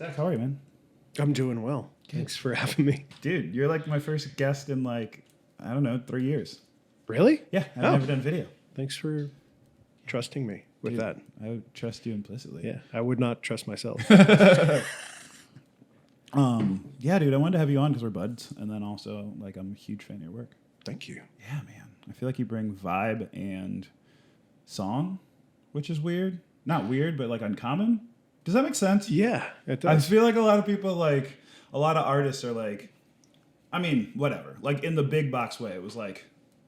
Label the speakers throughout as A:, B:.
A: Zach, how are you, man?
B: I'm doing well. Thanks for having me.
A: Dude, you're like my first guest in like, I don't know, 3 years.
B: Really?
A: Yeah, I've never done video.
B: Thanks for trusting me with
A: Dude,
B: that.
A: I would trust you implicitly.
B: Yeah, I would not trust myself.
A: Yeah, dude, I wanted to have you on because we're buds, and then also like I'm a huge fan of your work.
B: Thank you.
A: Yeah, man. I feel like you bring vibe and song, which is weird. Not weird, but like uncommon. Does that make sense?
B: Yeah, it
A: I
B: does.
A: feel like a lot of people, like a lot of artists are like, I mean, whatever. Like in the big box way, it was like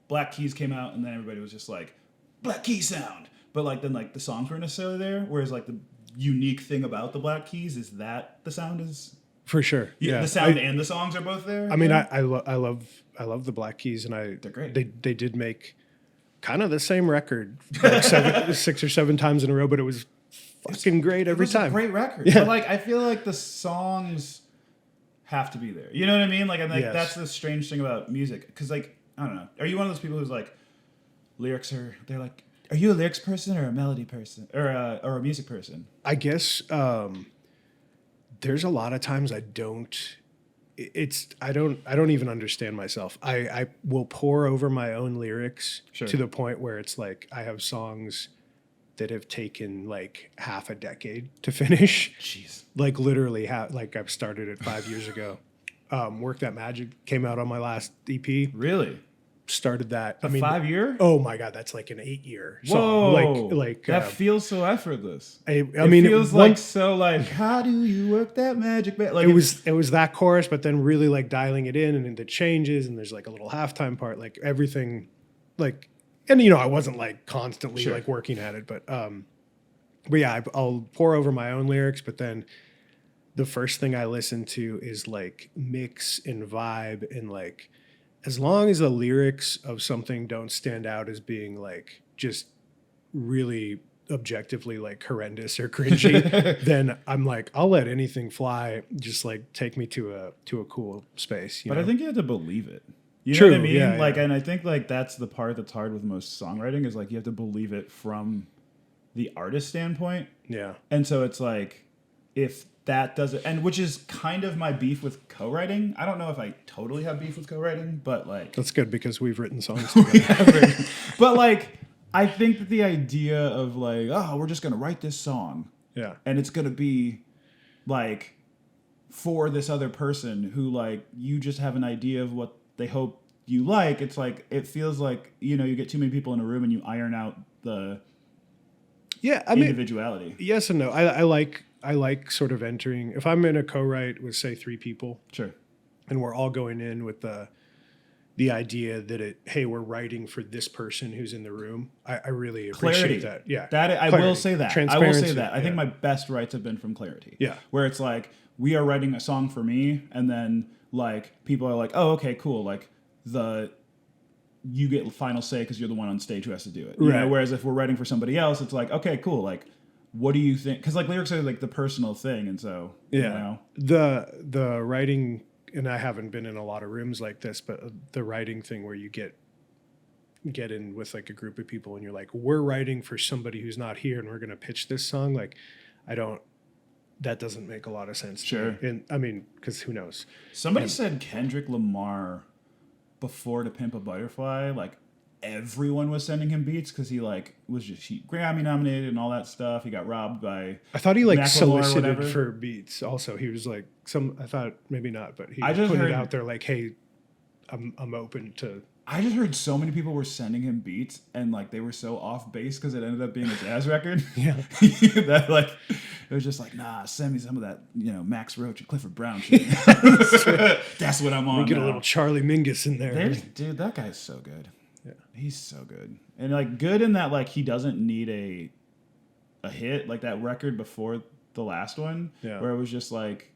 A: Black Keys came out, and then everybody was just like Black Key sound. But like then like the songs weren't necessarily there. Whereas like the unique thing about the Black Keys is that the sound is
B: For sure. Yeah.
A: the sound and the songs are both there.
B: I mean,
A: yeah?
B: I love the Black Keys, and
A: They're great.
B: They did make kind of the same record like 6 or 7 times in a row, but it was fucking great every
A: It was
B: time.
A: a great record.
B: Yeah.
A: But like I feel like the songs have to be there. You know what I mean? Like, and like
B: Yes.
A: that's the strange thing about music. Because like I don't know. Are you one of those people who's like lyrics are? They're like, are you a lyrics person or a melody person or a music person?
B: I guess there's a lot of times I don't even understand myself. I will pour over my own lyrics
A: Sure.
B: to the point where it's like I have songs that have taken like half a decade to finish.
A: Jeez.
B: Like literally like I've started it 5 years ago. Work That Magic came out on my last EP.
A: Really?
B: Started that.
A: A 5 year?
B: Oh my God, that's like an 8-year
A: Whoa!
B: song. Like
A: that feels so effortless.
B: I
A: It
B: mean,
A: feels like so like how do you work that magic? Like
B: it was that chorus, but then really like dialing it in and then the changes, and there's like a little halftime part, like everything, like, and you know, I wasn't like constantly
A: Sure.
B: like working at it, but yeah, I'll pour over my own lyrics, but then the first thing I listen to is like mix and vibe, and like as long as the lyrics of something don't stand out as being like just really objectively like horrendous or cringy, then I'm like, I'll let anything fly. Just like take me to a cool space.
A: But I think you have to believe it. You
B: True,
A: know what I mean?
B: yeah,
A: like,
B: yeah.
A: and I think like that's the part that's hard with most songwriting is like you have to believe it from the artist standpoint.
B: Yeah.
A: And so it's like if that doesn't, and which is kind of my beef with co-writing. I don't know if I totally have beef with co-writing, but like
B: That's good because we've written songs together.
A: but like I think that the idea of like, oh, we're just gonna write this song
B: Yeah.
A: and it's gonna be like for this other person who like you just have an idea of what they hope you like. It's like it feels like, you know, you get too many people in a room and you iron out the
B: Yeah. I mean,
A: individuality.
B: yes and no. I like sort of entering, if I'm in a co-write with say 3 people
A: Sure.
B: and we're all going in with the idea that hey, we're writing for this person who's in the room. I really appreciate
A: Clarity.
B: that. Yeah.
A: That I
B: Clarity.
A: will say that. I will say
B: Transparency,
A: that. I think
B: yeah.
A: my best writes have been from clarity.
B: Yeah.
A: Where it's like we are writing a song for me, and then like people are like, oh, okay, cool. Like you get final say because you're the one on stage who has to do it. You know?
B: Right.
A: Whereas if we're writing for somebody else, it's like, okay, cool. Like, what do you think? Because like lyrics are like the personal thing, and so
B: Yeah.
A: you know.
B: The writing, and I haven't been in a lot of rooms like this, but the writing thing where you get in with like a group of people and you're like, we're writing for somebody who's not here and we're going to pitch this song. Like, that doesn't make a lot of sense. to
A: Sure.
B: me. And I mean, because who knows?
A: Somebody said Kendrick Lamar before To Pimp a Butterfly, like everyone was sending him beats because he like was just Grammy nominated and all that stuff. He got robbed by
B: I thought he like
A: Macklemore or
B: solicited
A: whatever.
B: for beats. Also, he was like I thought maybe not, but he
A: I just
B: put
A: heard-
B: it out there like, hey, I'm open to.
A: I just heard so many people were sending him beats and like they were so off base because it ended up being a jazz record.
B: Yeah.
A: That like it was just like, nah, send me some of that, you know, Max Roach and Clifford Brown shit. That's what I'm on.
B: We get
A: now.
B: a little Charlie Mingus in there.
A: Dude, that guy's so good.
B: Yeah.
A: He's so good. And like good in that like he doesn't need a hit like that record before the last one.
B: Yeah.
A: Where it was just like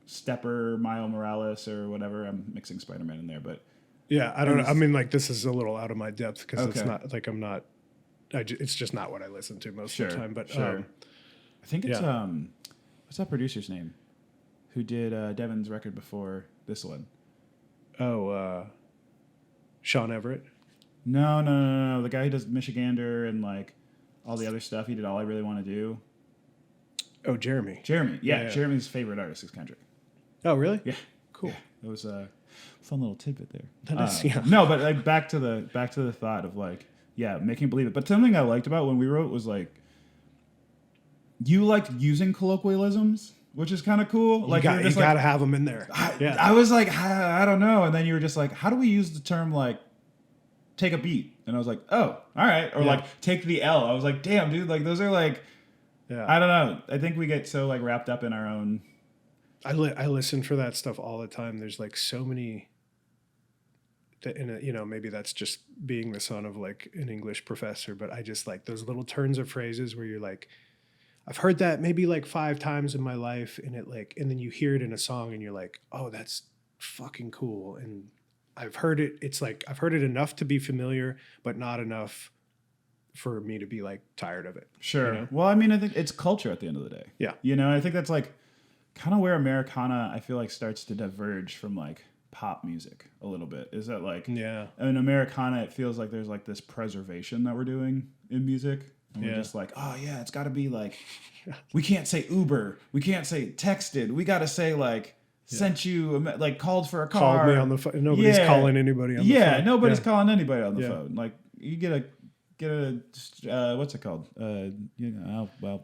A: Stepper, Miles Morales or whatever. I'm mixing Spider-Man in there, but
B: Yeah, I don't know. I mean, like, this is a little out of my depth because it's
A: Okay.
B: not like I'm not. It's just not what I listen to most of the time. But
A: sure. I think it's
B: yeah.
A: what's that producer's name? Who did Devin's record before this one?
B: Sean Everett.
A: No. The guy who does Michigander and like all the other stuff. He did All I Really Want to Do.
B: Oh, Jeremy.
A: Jeremy. Yeah,
B: Yeah.
A: Jeremy's favorite artist is Kendrick.
B: Oh, really?
A: Yeah.
B: Cool.
A: Yeah. It was a fun little tidbit there.
B: That is, yeah.
A: No, but like back to the thought of like, yeah, making believe it. But something I liked about when we wrote was like, you liked using colloquialisms, which is kind of cool. Like
B: you
A: were just like,
B: gotta have them in there.
A: I was like, I don't know, and then you were just like, how do we use the term like take a beat? And I was like, oh, all right, or like take the L. I was like, damn, dude, like those are like, I don't know. I think we get so like wrapped up in our own.
B: I listen for that stuff all the time. There's like so many. And maybe that's just being the son of like an English professor, but I just like those little turns of phrases where you're like, I've heard that maybe like 5 times in my life, and then you hear it in a song and you're like, oh, that's fucking cool. And I've heard it. It's like, I've heard it enough to be familiar, but not enough for me to be like tired of it.
A: Sure. You know? Well, I mean, I think it's culture at the end of the day.
B: Yeah.
A: I think that's like kind of where Americana, I feel like, starts to diverge from like pop music a little bit. Is that like, in Americana, it feels like there's like this preservation that we're doing in music. And we're just like, oh yeah, it's got to be like, we can't say Uber, we can't say texted, we got to say like sent you, like called for a car.
B: Called me on the phone. Nobody's calling anybody on the phone.
A: Yeah, nobody's calling anybody on the phone. Like you get a what's it called? Well,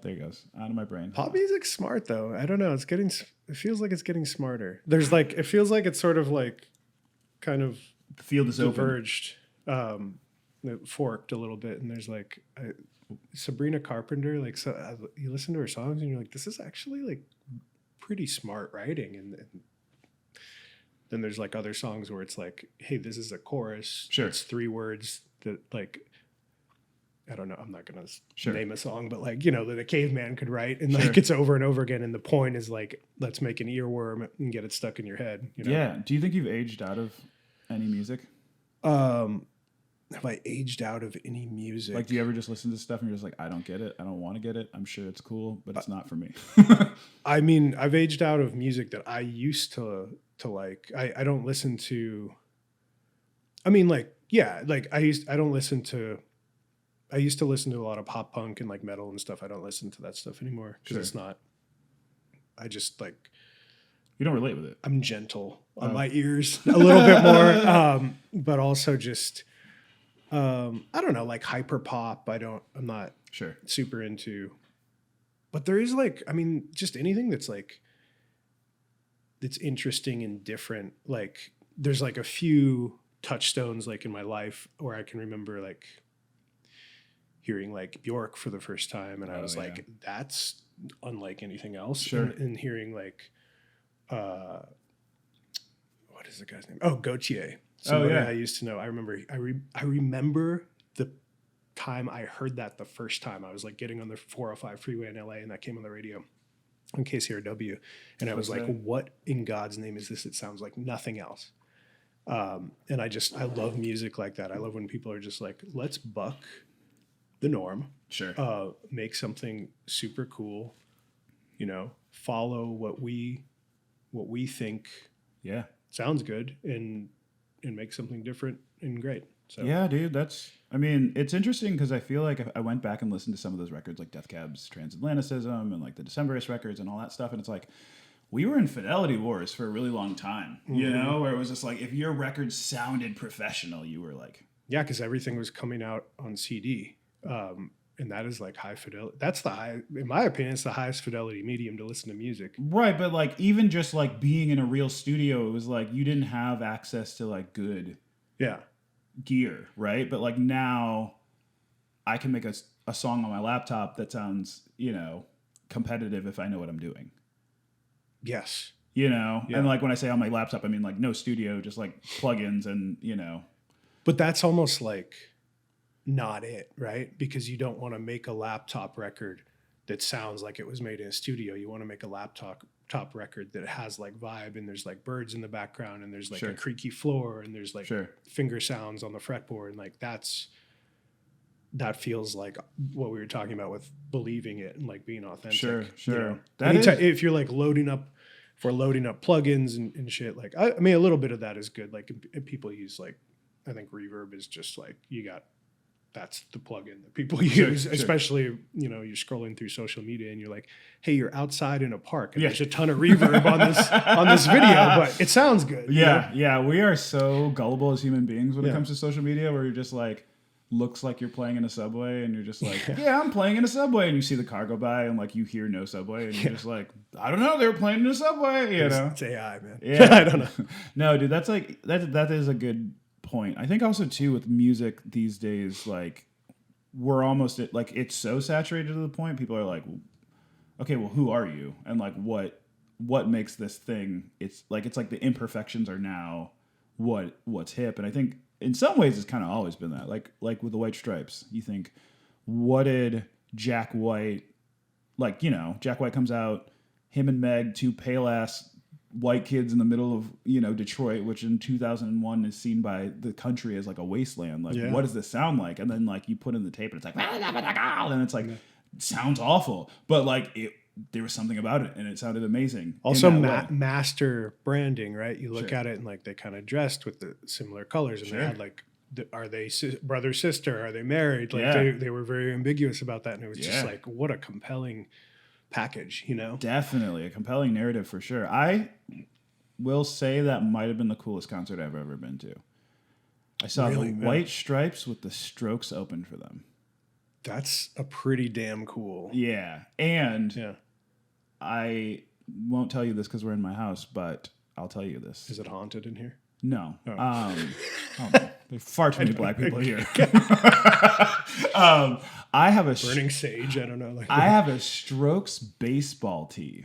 A: there it goes out of my brain.
B: Pop music's smart though. I don't know. It feels like it's getting smarter. There's like, it feels like it's sort of like, kind of
A: the field is
B: diverged, forked a little bit, and there's like. Sabrina Carpenter, like, so you listen to her songs and you're like, this is actually like pretty smart writing, and then there's like other songs where it's like, hey, this is a chorus, it's 3 words that like, I don't know, I'm not gonna name a song, but like, that a caveman could write, and like it's over and over again, and the point is like, let's make an earworm and get it stuck in your head.
A: Yeah. Do you think you've aged out of any music?
B: Have I aged out of any music?
A: Like, do you ever just listen to stuff and you're just like, I don't get it. I don't want to get it. I'm sure it's cool, but it's not for me.
B: I mean, I've aged out of music that I used to like. I don't listen to. I mean, like, yeah, like I used to listen to a lot of pop punk and like metal and stuff. I don't listen to that stuff anymore because it's not. I just like.
A: You don't relate with it.
B: I'm gentle on my ears a little bit more, but also just. I don't know, like hyper pop. I'm not super into, but there is like, I mean, just anything that's like, that's interesting and different. Like there's like a few touchstones like in my life where I can remember like hearing like Bjork for the first time. And I was like, that's unlike anything else. And hearing like, what is the guy's name? Oh, Gautier. Somebody I used to know. I remember the time I heard that the first time. I was like getting on the 405 freeway in LA, and that came on the radio on KCRW, and I was like, "What in God's name is this? It sounds like nothing else." And I love music like that. I love when people are just like, "Let's buck the norm, make something super cool, follow what we think, sounds good, and make something different and great." So
A: yeah, dude, it's interesting because I feel like I went back and listened to some of those records like Death Cab's Transatlanticism and like the Decemberist records and all that stuff, and it's like we were in fidelity wars for a really long time, where it was just like if your record sounded professional, you were like,
B: yeah, because everything was coming out on CD, and that is like high fidelity. That's in my opinion, it's the highest fidelity medium to listen to music.
A: Right, but like even just like being in a real studio, it was like you didn't have access to like good gear, right? But like now I can make a song on my laptop that sounds, competitive if I know what I'm doing.
B: Yes.
A: And like when I say on my laptop, I mean like no studio, just like plugins and,
B: But that's almost like not it, right? Because you don't want to make a laptop record that sounds like it was made in a studio. You want to make a laptop record that has like vibe, and there's like birds in the background, and there's like a creaky floor, and there's like finger sounds on the fretboard, and like that feels like what we were talking about with believing it and like being authentic.
A: Sure.
B: If you're like loading up plugins and shit, like I mean a little bit of that is good. Like people use like, I think reverb is just like you got that's the plugin that people
A: Sure,
B: use,
A: sure.
B: especially, you're scrolling through social media and you're like, hey, you're outside in a park and
A: Yeah.
B: there's a ton of reverb on this video, but it sounds good. you know?
A: Yeah, we are so gullible as human beings when it
B: Yeah.
A: comes to social media, where you're just like, looks like you're playing in a subway, and you're just like, yeah, I'm playing in a subway, and you see the car go by, and like you hear no subway, and you're just like, I don't know, they were playing in a subway, you know?
B: It's AI, man.
A: Yeah,
B: I don't know.
A: No, dude, that's like that is a good point. I think also too with music these days, like we're almost at, like it's so saturated to the point people are like, okay, well, who are you, and like what makes this thing? It's like the imperfections are now what's hip, and I think in some ways it's kind of always been that. Like with the White Stripes, you think, what did Jack White, like, Jack White comes out, him and Meg, two pale ass white kids in the middle of Detroit, which in 2001 is seen by the country as like a wasteland. Like, what does this sound like? And then like you put in the tape and it's like, and it's like, it sounds awful, but like there was something about it and it sounded amazing.
B: Also, master branding, right? You look at it and like they kind of dressed with the similar colors, and they had like, are they brother sister? Are they married? Like they were very ambiguous about that, and it was just like, what a compelling package,
A: Definitely a compelling narrative for sure. I will say that might have been the coolest concert I've ever been to. I saw the White Stripes with the Strokes open for them.
B: That's a pretty damn cool.
A: Yeah. And I won't tell you this because we're in my house, but I'll tell you this.
B: Is it haunted in here?
A: No. Oh. There's far too many black people here. I have a
B: burning sage. I don't know.
A: I have a Strokes baseball tee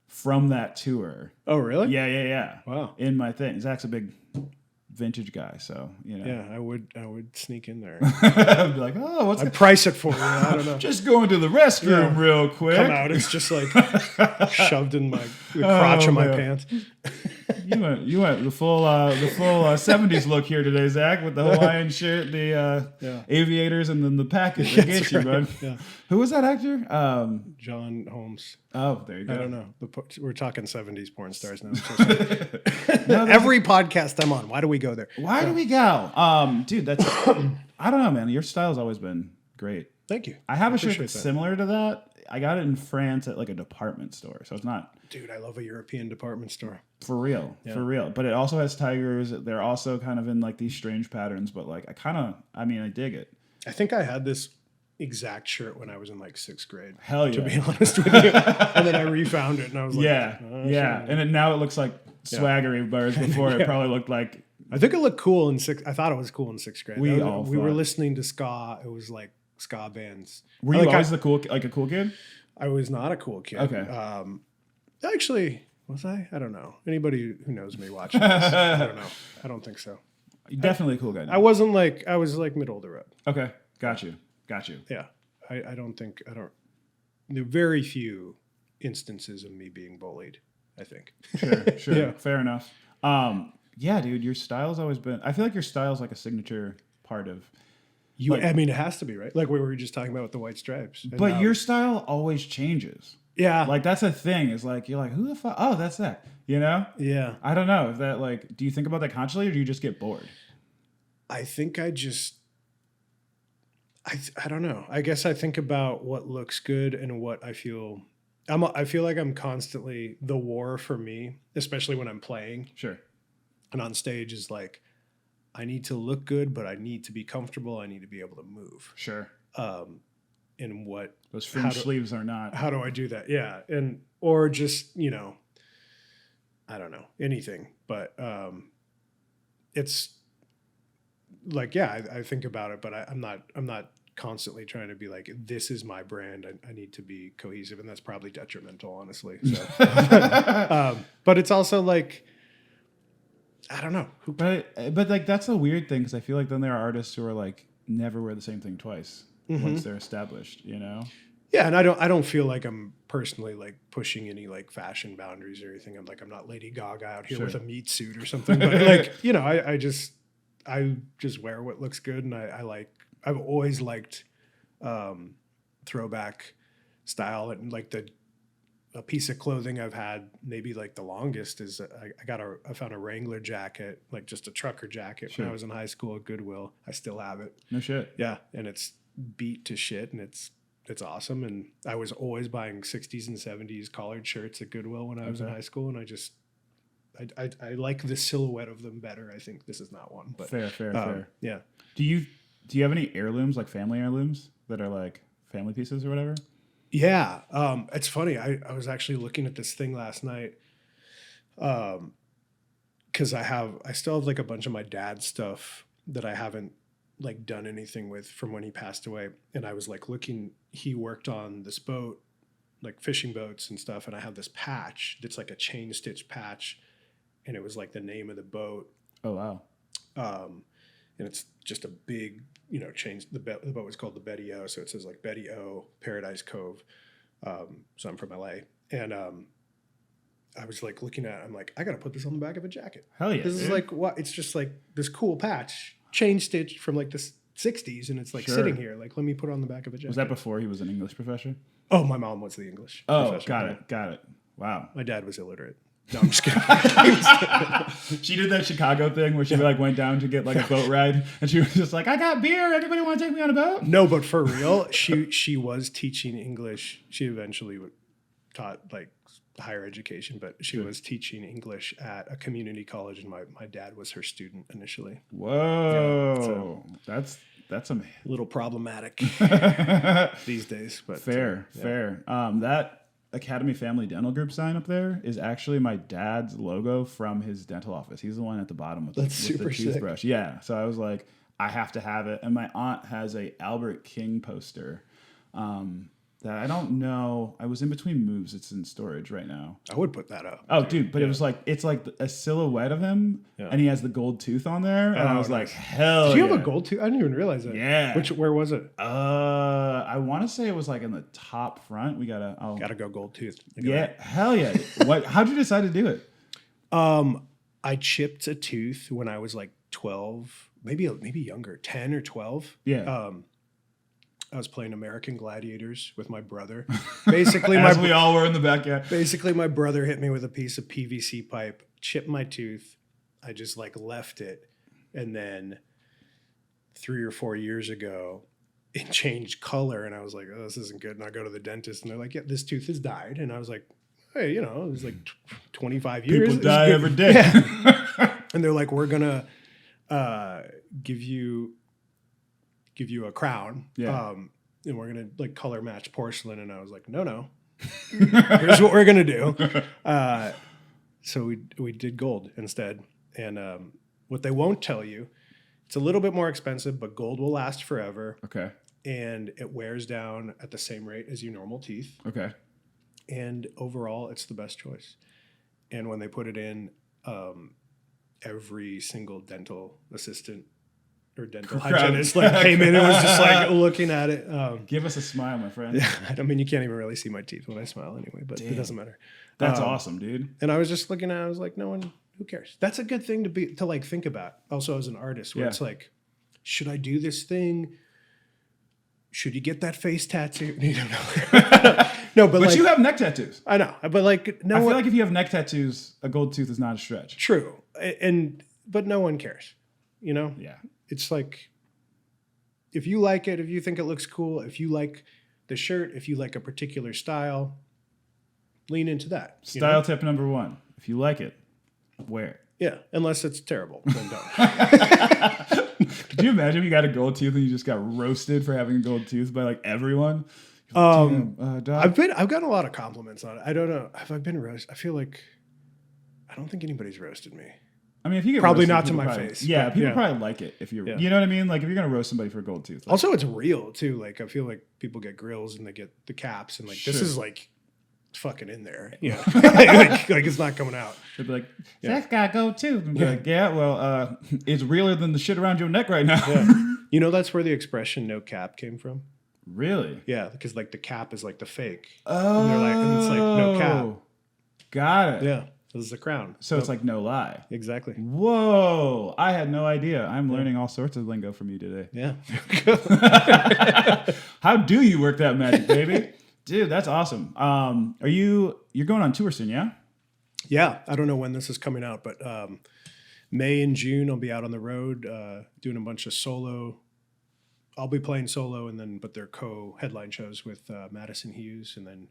A: from that tour.
B: Oh, really?
A: Yeah.
B: Wow.
A: In my thing. Zach's a big vintage guy, so
B: Yeah, I would sneak in there.
A: I'd be like, oh,
B: I'd price it for you. I don't know.
A: Just going to the restroom real quick.
B: Come out, it's just like shoved in the crotch of my pants.
A: You went the full 70s look here today, Zach, with the Hawaiian shirt, the aviators, and then the package. I get you, bud. Yeah. Who was that actor?
B: John Holmes.
A: Oh, there you go.
B: I don't know. We're talking 70s porn stars now. Every podcast I'm on, why do we go there?
A: Why do we go? Dude, that's I don't know, man. Your style's always been great.
B: Thank you.
A: I have a shirt that's similar to that. I got it in France at like a department store, so it's not.
B: Dude, I love a European department store.
A: For real. But it also has tigers. They're also kind of in like these strange patterns, but like I dig it.
B: I think I had this exact shirt when I was in like 6th grade.
A: Hell yeah.
B: To be honest with you. And then I refound it and I was like,
A: And now it looks like swaggery, whereas before it probably looked like.
B: I think it looked cool in 6th. I thought it was cool in 6th grade.
A: We
B: were listening to ska. It was like ska bands.
A: Were you always a cool kid?
B: I was not a cool kid.
A: Okay.
B: Actually, was I? I don't know. Anybody who knows me watching this, I don't know. I don't think so.
A: You're definitely a cool guy now.
B: I was like middle of the road.
A: Okay. Got you.
B: Yeah. I don't. There are very few instances of me being bullied, I think.
A: Sure. Yeah. Fair enough. Yeah, dude, your style's always been, I feel like your style's like a signature part of
B: you. Like, I mean, it has to be, right? Like we were just talking about with the White Stripes.
A: But your style always changes.
B: Yeah.
A: Like that's a thing. It's like, you're like, who the fuck? Oh, that's that. Yeah. I don't know if that, like, do you think about that consciously or do you just get bored?
B: I think I don't know. I guess I think about what looks good and what I feel like I'm constantly, the war for me, especially when I'm playing.
A: Sure.
B: And on stage is like, I need to look good, but I need to be comfortable. I need to be able to move.
A: Sure.
B: And what
A: those fringe sleeves are not.
B: How do I do that? Yeah. Or just, I don't know, anything, but it's like, I think about it, but I'm not constantly trying to be like, this is my brand. I need to be cohesive. And that's probably detrimental, honestly. So, but it's also like, I don't know.
A: But like, that's a weird thing. Cause I feel like then there are artists who are like, never wear the same thing twice once they're established,
B: Yeah. And I don't feel like I'm personally like pushing any like fashion boundaries or anything. I'm not Lady Gaga out here with a meat suit or something, but like, I just wear what looks good. And I've always liked throwback style and like the a piece of clothing I've had maybe like the longest is I found a Wrangler jacket, like just a trucker jacket when I was in high school at Goodwill. I still have it.
A: No shit.
B: Yeah, and it's beat to shit, and it's awesome. And I was always buying 60s and 70s collared shirts at Goodwill when I was in high school, and I like the silhouette of them better. I think this is not one, but
A: fair.
B: Yeah.
A: Do you have any heirlooms, like family heirlooms that are like family pieces or whatever?
B: Yeah. It's funny. I was actually looking at this thing last night. Cause I still have like a bunch of my dad's stuff that I haven't like done anything with from when he passed away. And I was like looking, he worked on this boat, like fishing boats and stuff. And I have this patch that's like a chain stitch patch. And it was like the name of the boat.
A: Oh, wow.
B: And it's just a big, chain. The boat was called the Betty O. So it says like Betty O, Paradise Cove. So I'm from LA. And I was like looking at it, I'm like, I got to put this on the back of a jacket.
A: Hell yeah.
B: This is like, what? It's just like this cool patch, chain stitched from like the 60s. And it's like sitting here. Like, let me put it on the back of a jacket.
A: Was that before he was an English professor?
B: Oh, my mom was the English professor.
A: Got it. Wow.
B: My dad was illiterate. No, I'm just kidding.
A: She did that Chicago thing where she like went down to get like a boat ride, and she was just like, "I got beer. Anybody want to take me on a boat?"
B: No, but for real, she was teaching English. She eventually taught like higher education, but she was teaching English at a community college, and my dad was her student initially.
A: Whoa,
B: yeah, so
A: that's a
B: little problematic these days. But
A: fair. That Academy Family Dental Group sign up there is actually my dad's logo from his dental office. He's the one at the bottom with the toothbrush. Sick. Yeah. So I was like, I have to have it. And my aunt has a Albert King poster that I don't know. I was in between moves. It's in storage right now.
B: I would put that up.
A: Oh, dude. But it was like, it's like a silhouette of him and he has the gold tooth on there. And I was like, hell
B: Do you have a gold tooth? I didn't even realize that.
A: Yeah.
B: Where was it?
A: I want to say it was like in the top front.
B: Gotta go gold tooth.
A: Yeah. Hell yeah. How'd you decide to do it?
B: I chipped a tooth when I was like 12, maybe younger, 10 or 12.
A: Yeah.
B: I was playing American Gladiators with my brother. Basically,
A: we all were in the backyard.
B: Basically, my brother hit me with a piece of PVC pipe, chipped my tooth. I just like left it, and then 3 or 4 years ago, it changed color, and I was like, "Oh, this isn't good." And I go to the dentist, and they're like, "Yeah, this tooth has died." And I was like, "Hey, it was like 25 years.
A: People die every day."
B: Yeah. And they're like, "We're gonna give you a crown, and we're gonna like color match porcelain." And I was like, no. Here's what we're gonna do. So we did gold instead. And what they won't tell you, it's a little bit more expensive, but gold will last forever.
A: Okay.
B: And it wears down at the same rate as your normal teeth.
A: Okay.
B: And overall, it's the best choice. And when they put it in, every single dental assistant or dental hygienist like came in and was just like looking at it.
A: Give us a smile, my friend.
B: Yeah, I mean, you can't even really see my teeth when I smile anyway, but it doesn't matter.
A: That's awesome, dude.
B: And I was just looking at it, I was like, who cares? That's a good thing to like think about. Also as an artist, where it's like, should I do this thing? Should you get that face tattoo? You don't know. No, but like,
A: you have neck tattoos.
B: I know, but like
A: I feel like if you have neck tattoos, a gold tooth is not a stretch.
B: True, but no one cares.
A: Yeah.
B: It's like, if you like it, if you think it looks cool, if you like the shirt, if you like a particular style, lean into that.
A: Style tip number 1: if you like it, wear it.
B: Yeah, unless it's terrible, then don't.
A: Could you imagine if you got a gold tooth and you just got roasted for having a gold tooth by like everyone? Like,
B: I've gotten a lot of compliments on it. I don't know. Have I been roasted? I feel like I don't think anybody's roasted me.
A: I mean, if you get
B: probably
A: roasted,
B: not to my face.
A: Yeah, people probably like it if you're. You know what I mean? Like if you're gonna roast somebody for a gold tooth. Like,
B: also, it's real too. Like I feel like people get grills and they get the caps and like this is like fucking in there. Yeah, like it's not coming out.
A: They'd be like, "Zach's got gold tooth." And be like, "Yeah, well, it's realer than the shit around your neck right now."
B: Yeah. That's where the expression "no cap" came from.
A: Really?
B: Yeah, because like the cap is like the fake.
A: Oh.
B: And it's like no cap.
A: Got it.
B: Yeah. This is a crown.
A: So it's like no lie.
B: Exactly.
A: Whoa. I had no idea. I'm learning all sorts of lingo from you today.
B: Yeah.
A: How do you work that magic, baby? Dude, that's awesome. You're going on tour soon, yeah?
B: Yeah, I don't know when this is coming out, but May and June I'll be out on the road doing a bunch of solo. I'll be playing solo, but they're co-headline shows with Madison Hughes, and then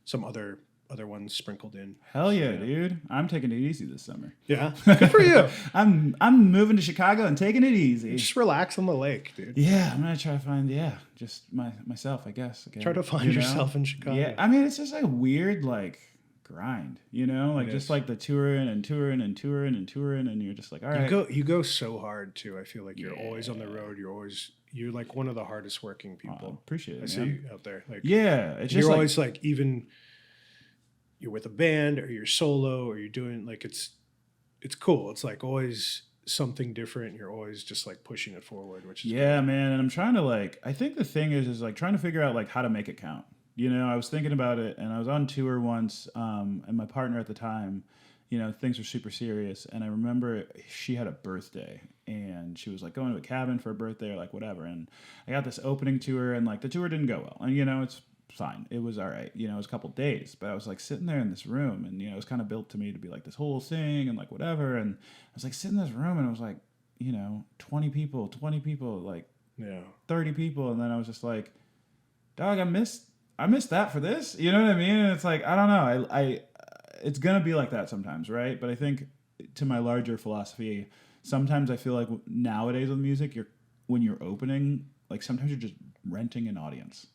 B: some other ones sprinkled in.
A: Hell yeah, dude! I'm taking it easy this summer.
B: Yeah, good for you.
A: I'm moving to Chicago and taking it easy.
B: Just relax on the lake, dude.
A: Yeah, I'm gonna try to find just myself, I guess. Again,
B: try to find yourself in Chicago.
A: Yeah, I mean it's just like a weird grind, just like the touring, and you're just like, all right.
B: You go so hard too. I feel like you're always on the road. You're like one of the hardest working people.
A: Appreciate it.
B: I see you out there. Like,
A: yeah, it's just
B: you're always like even you're with a band or you're solo or you're doing like it's cool. It's like always something different. You're always just like pushing it forward, which is
A: great. Man. And I'm trying to I think the thing is like trying to figure out how to make it count. I was thinking about it, and I was on tour once, and my partner at the time, things were super serious, and I remember she had a birthday, and she was going to a cabin for a birthday or whatever, and I got this opening tour, and the tour didn't go well, and it's fine, it was all right, it was a couple days, but I was sitting there in this room, and it was kind of built to me to be this whole thing, and whatever, and I was sitting in this room, and it was 20 people, 30 people, and then I was just like, dog, I missed that for this. You know what I mean? And it's I don't know. I it's going to be like that sometimes, right? But I think to my larger philosophy, sometimes I feel nowadays with music, when you're opening, sometimes you're just renting an audience,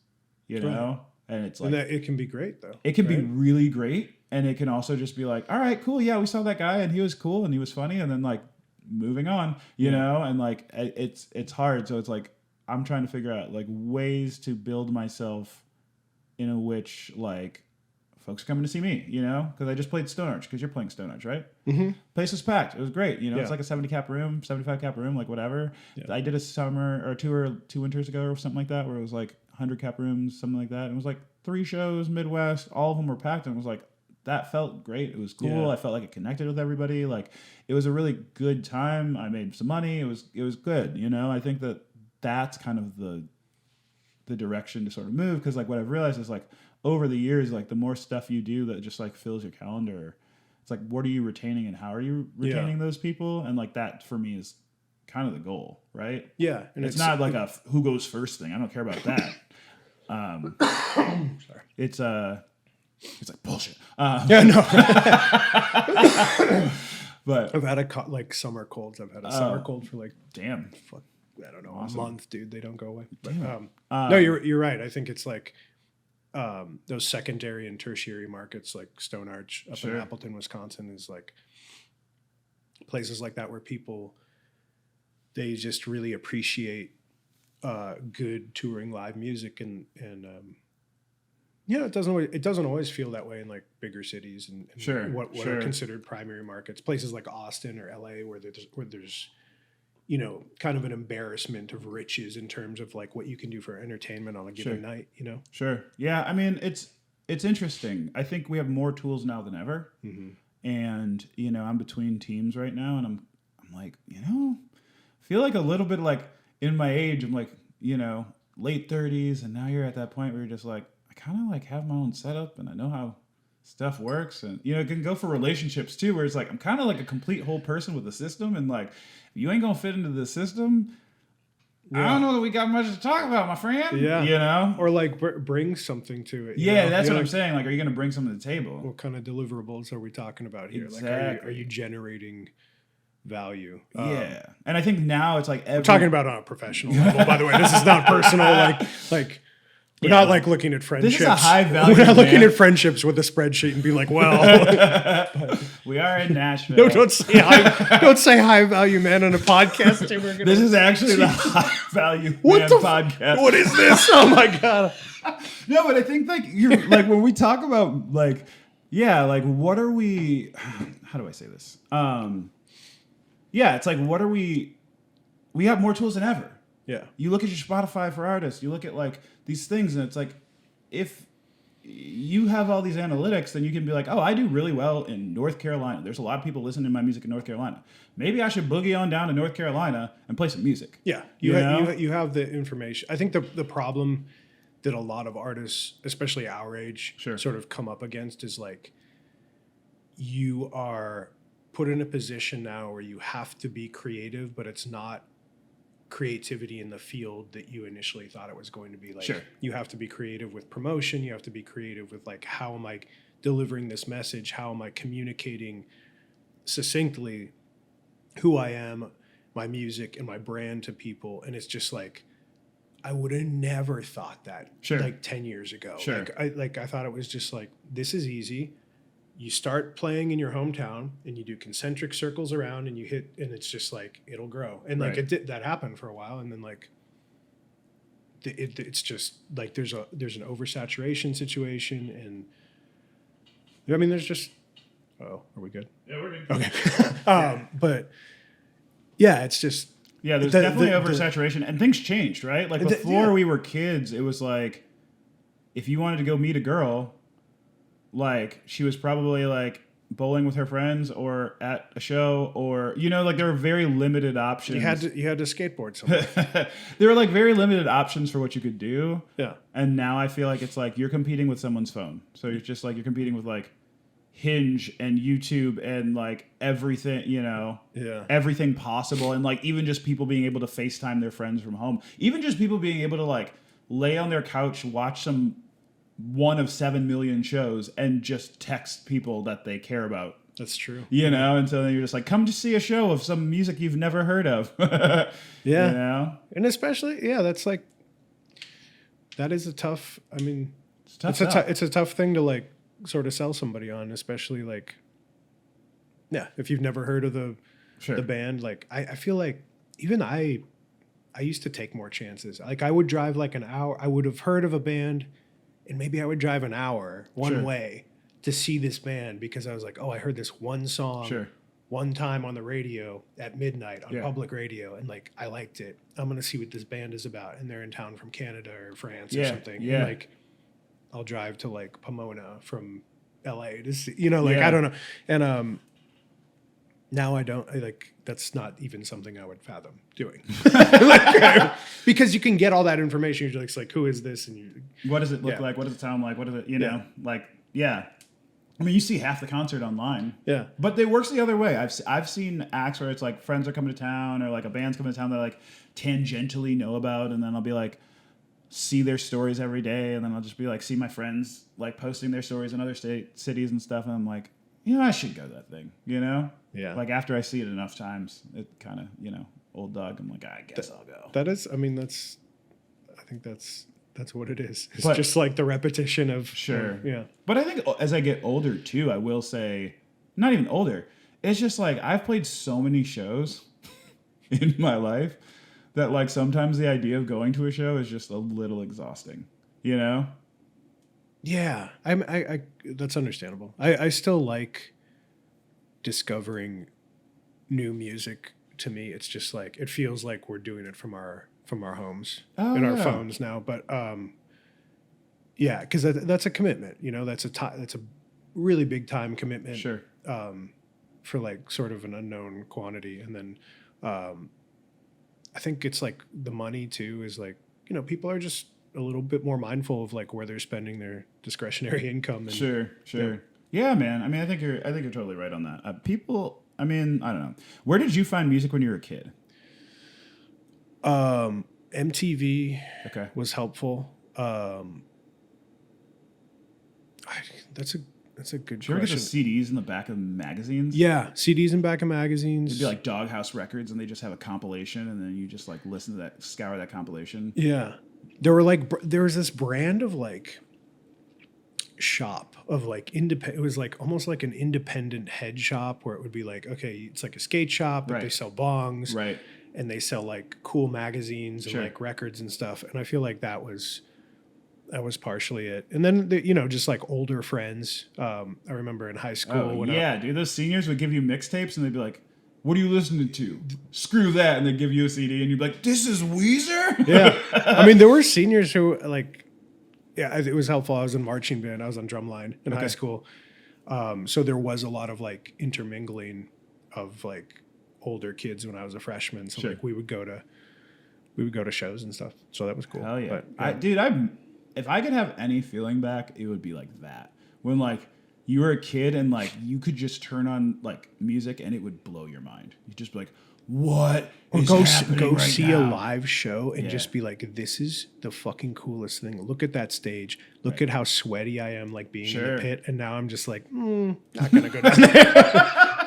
A: know? And it's
B: and that, it can be great though.
A: It can be really great. And it can also just be all right, cool. Yeah, we saw that guy and he was cool and he was funny. And then moving on, you know? And it's hard. So it's I'm trying to figure out ways to build myself in a which folks are coming to see me, because I just played Stone Arch, because you're playing Stone Arch, right?
B: Mm-hmm.
A: Place was packed. It was great. It's a 70 cap room, 75 cap room, whatever. Yeah. I did a summer or tour 2 winters ago or something like that, where it was 100 cap rooms, something like that. It was 3 shows, Midwest, all of them were packed, and it was that felt great. It was cool. Yeah. I felt like it connected with everybody. It was a really good time. I made some money. It was good. I think that's kind of the direction to sort of move, because what I've realized is over the years, the more stuff you do that just fills your calendar, it's what are you retaining and how are you retaining those people, and that for me is kind of the goal, right?
B: Yeah, and
A: it's not a who goes first thing. I don't care about that.
B: Sorry,
A: it's bullshit.
B: Yeah, no.
A: But
B: I've had summer colds. I've had a summer cold for
A: damn.
B: Fuck, I don't know, awesome. A month, dude. They don't go away. But,
A: no,
B: you're right. I think it's those secondary and tertiary markets like Stone Arch up in Appleton, Wisconsin, is places like that where people, they just really appreciate good touring live music, and it doesn't always feel that way in bigger cities and what are considered primary markets, places like Austin or LA where there's kind of an embarrassment of riches in terms of what you can do for entertainment on a given night,
A: Sure. Yeah. I mean, it's interesting. I think we have more tools now than ever.
B: Mm-hmm.
A: And, I'm between teams right now, and I'm feel a little bit in my age, I'm late 30s, and now you're at that point where you're just I kind of have my own setup, and I know how stuff works, and it can go for relationships too, where it's I'm kind of a complete whole person with a system, and if you ain't gonna fit into the system, I don't know that we got much to talk about, my friend.
B: Yeah, or bring something to it.
A: Yeah, that's what I'm saying. Are you gonna bring something to the table?
B: What kind of deliverables are we talking about here?
A: Exactly.
B: Are you generating value?
A: Yeah, and I think now it's
B: we're talking about on a professional level. By the way, this is not personal. We're not looking at friendships.
A: This is a high value.
B: We're not looking at friendships with a spreadsheet and be well.
A: We are in Nashville.
B: No, don't say high value man on a podcast.
A: This is actually the high value man podcast.
B: What is this? Oh my god.
A: No, but I think you're when we talk about what are we? How do I say this? It's what are we? We have more tools than ever.
B: Yeah.
A: You look at your Spotify for artists, you look at these things, and it's if you have all these analytics, then you can be oh, I do really well in North Carolina. There's a lot of people listening to my music in North Carolina. Maybe I should boogie on down to North Carolina and play some music.
B: Yeah. You have the information. I think the problem that a lot of artists, especially our age,
A: Sure.
B: sort of come up against is like you are put in a position now where you have to be creative, but it's not creativity in the field that you initially thought it was going to be. Like
A: Sure.
B: you have to be creative with promotion, you have to be creative with like, how am I delivering this message, how am I communicating succinctly who I am, my music and my brand to people. And it's just like, I would have never thought that
A: Sure.
B: like 10 years ago.
A: Sure.
B: I thought it was just like, this is easy. You start playing in your hometown and you do concentric circles around and you hit, and it's just like, it'll grow. And like that happened for a while. And then like, it's just like, there's an oversaturation situation. And I mean, there's just, are we good?
A: Yeah, we're good.
B: Okay. But yeah, it's just,
A: yeah, there's definitely oversaturation, and things changed, right? Like before we were kids, it was like, if you wanted to go meet a girl, like she was probably like bowling with her friends or at a show, or like there were very limited options.
B: You had to skateboard somewhere.
A: There were like very limited options for what you could do.
B: Yeah.
A: And now I feel like it's like you're competing with someone's phone. So you're just like, you're competing with like Hinge and YouTube and like everything, everything possible. And like even just people being able to FaceTime their friends from home, even just people being able to like lay on their couch, watch one of 7 million shows and just text people that they care about.
B: That's true.
A: And so then you're just like, come to see a show of some music you've never heard of.
B: Yeah. And especially, that's like, that is a tough, I mean, it's a tough thing to like sort of sell somebody on, especially like, if you've never heard of the band. Like I feel like even I used to take more chances. Like I would drive like an hour. I would have heard of a band and maybe I would drive an hour one way to see this band because I was like, oh, I heard this one song one time on the radio at midnight on public radio, and like I liked it. I'm gonna see what this band is about, and they're in town from Canada or France or something. And like I'll drive to like Pomona from LA to see, I don't know. And now I don't like, that's not even something I would fathom doing. Because you can get all that information. You're just like, who is this? And
A: what does it look like? What does it sound like? What is it, like, I mean, you see half the concert online. Yeah. But it works the other way. I've seen acts where it's like friends are coming to town or like a band's coming to town that I like tangentially know about, and then I'll be like, see their stories every day, and then I'll just be like, see my friends like posting their stories in other cities and stuff, and I'm like, I should go to that thing, Yeah. Like after I see it enough times, it kind of, old dog, I'm like, I guess I'll go.
B: I think that's what it is. It's just like the repetition of
A: But I think as I get older too, I will say, not even older, it's just like I've played so many shows in my life that like sometimes the idea of going to a show is just a little exhausting, Yeah,
B: I that's understandable. I still like discovering new music. To me, it's just like, it feels like we're doing it from our homes our phones now. But because that's a commitment. That's a really big time commitment.
A: Sure.
B: For like sort of an unknown quantity, and then I think it's like the money too is like, people are just a little bit more mindful of like where they're spending their discretionary income. And,
A: sure. Yeah, man. I mean, I think you're totally right on that. People, I mean, I don't know. Where did you find music when you were a kid?
B: MTV was helpful. That's a good question.
A: Did you ever get the CDs in the back of magazines?
B: Yeah, CDs in back of magazines.
A: It'd be like Doghouse Records, and they just have a compilation, and then you just like listen to that, scour that compilation.
B: Yeah, there was this brand of like shop of like independent. It was like almost like an independent head shop where it would be like, okay, it's like a skate shop, but they sell bongs, right? And they sell like cool magazines and like records and stuff. And I feel like that was partially it. And then just like older friends. I remember in high school.
A: Dude, those seniors would give you mixtapes and they'd be like, "What are you listening to?" Screw that, and they'd give you a CD and you'd be like, "This is Weezer."
B: Yeah, I mean, there were seniors who like. Yeah, it was helpful. I was in marching band. I was on drumline in high school. So there was a lot of like intermingling of like older kids when I was a freshman. So like we would go to shows and stuff. So that was cool.
A: Hell yeah.
B: But,
A: Dude, if I could have any feeling back, it would be like that. When like you were a kid and like you could just turn on like music and it would blow your mind. You'd just be like, what
B: Or
A: is
B: go
A: happening right
B: see
A: now?
B: a live show and
A: Yeah.
B: just be like, this is the fucking coolest thing. Look at that stage. Look at how sweaty I am, like being in
A: Sure.
B: the pit. And now I'm just like, not gonna go down there.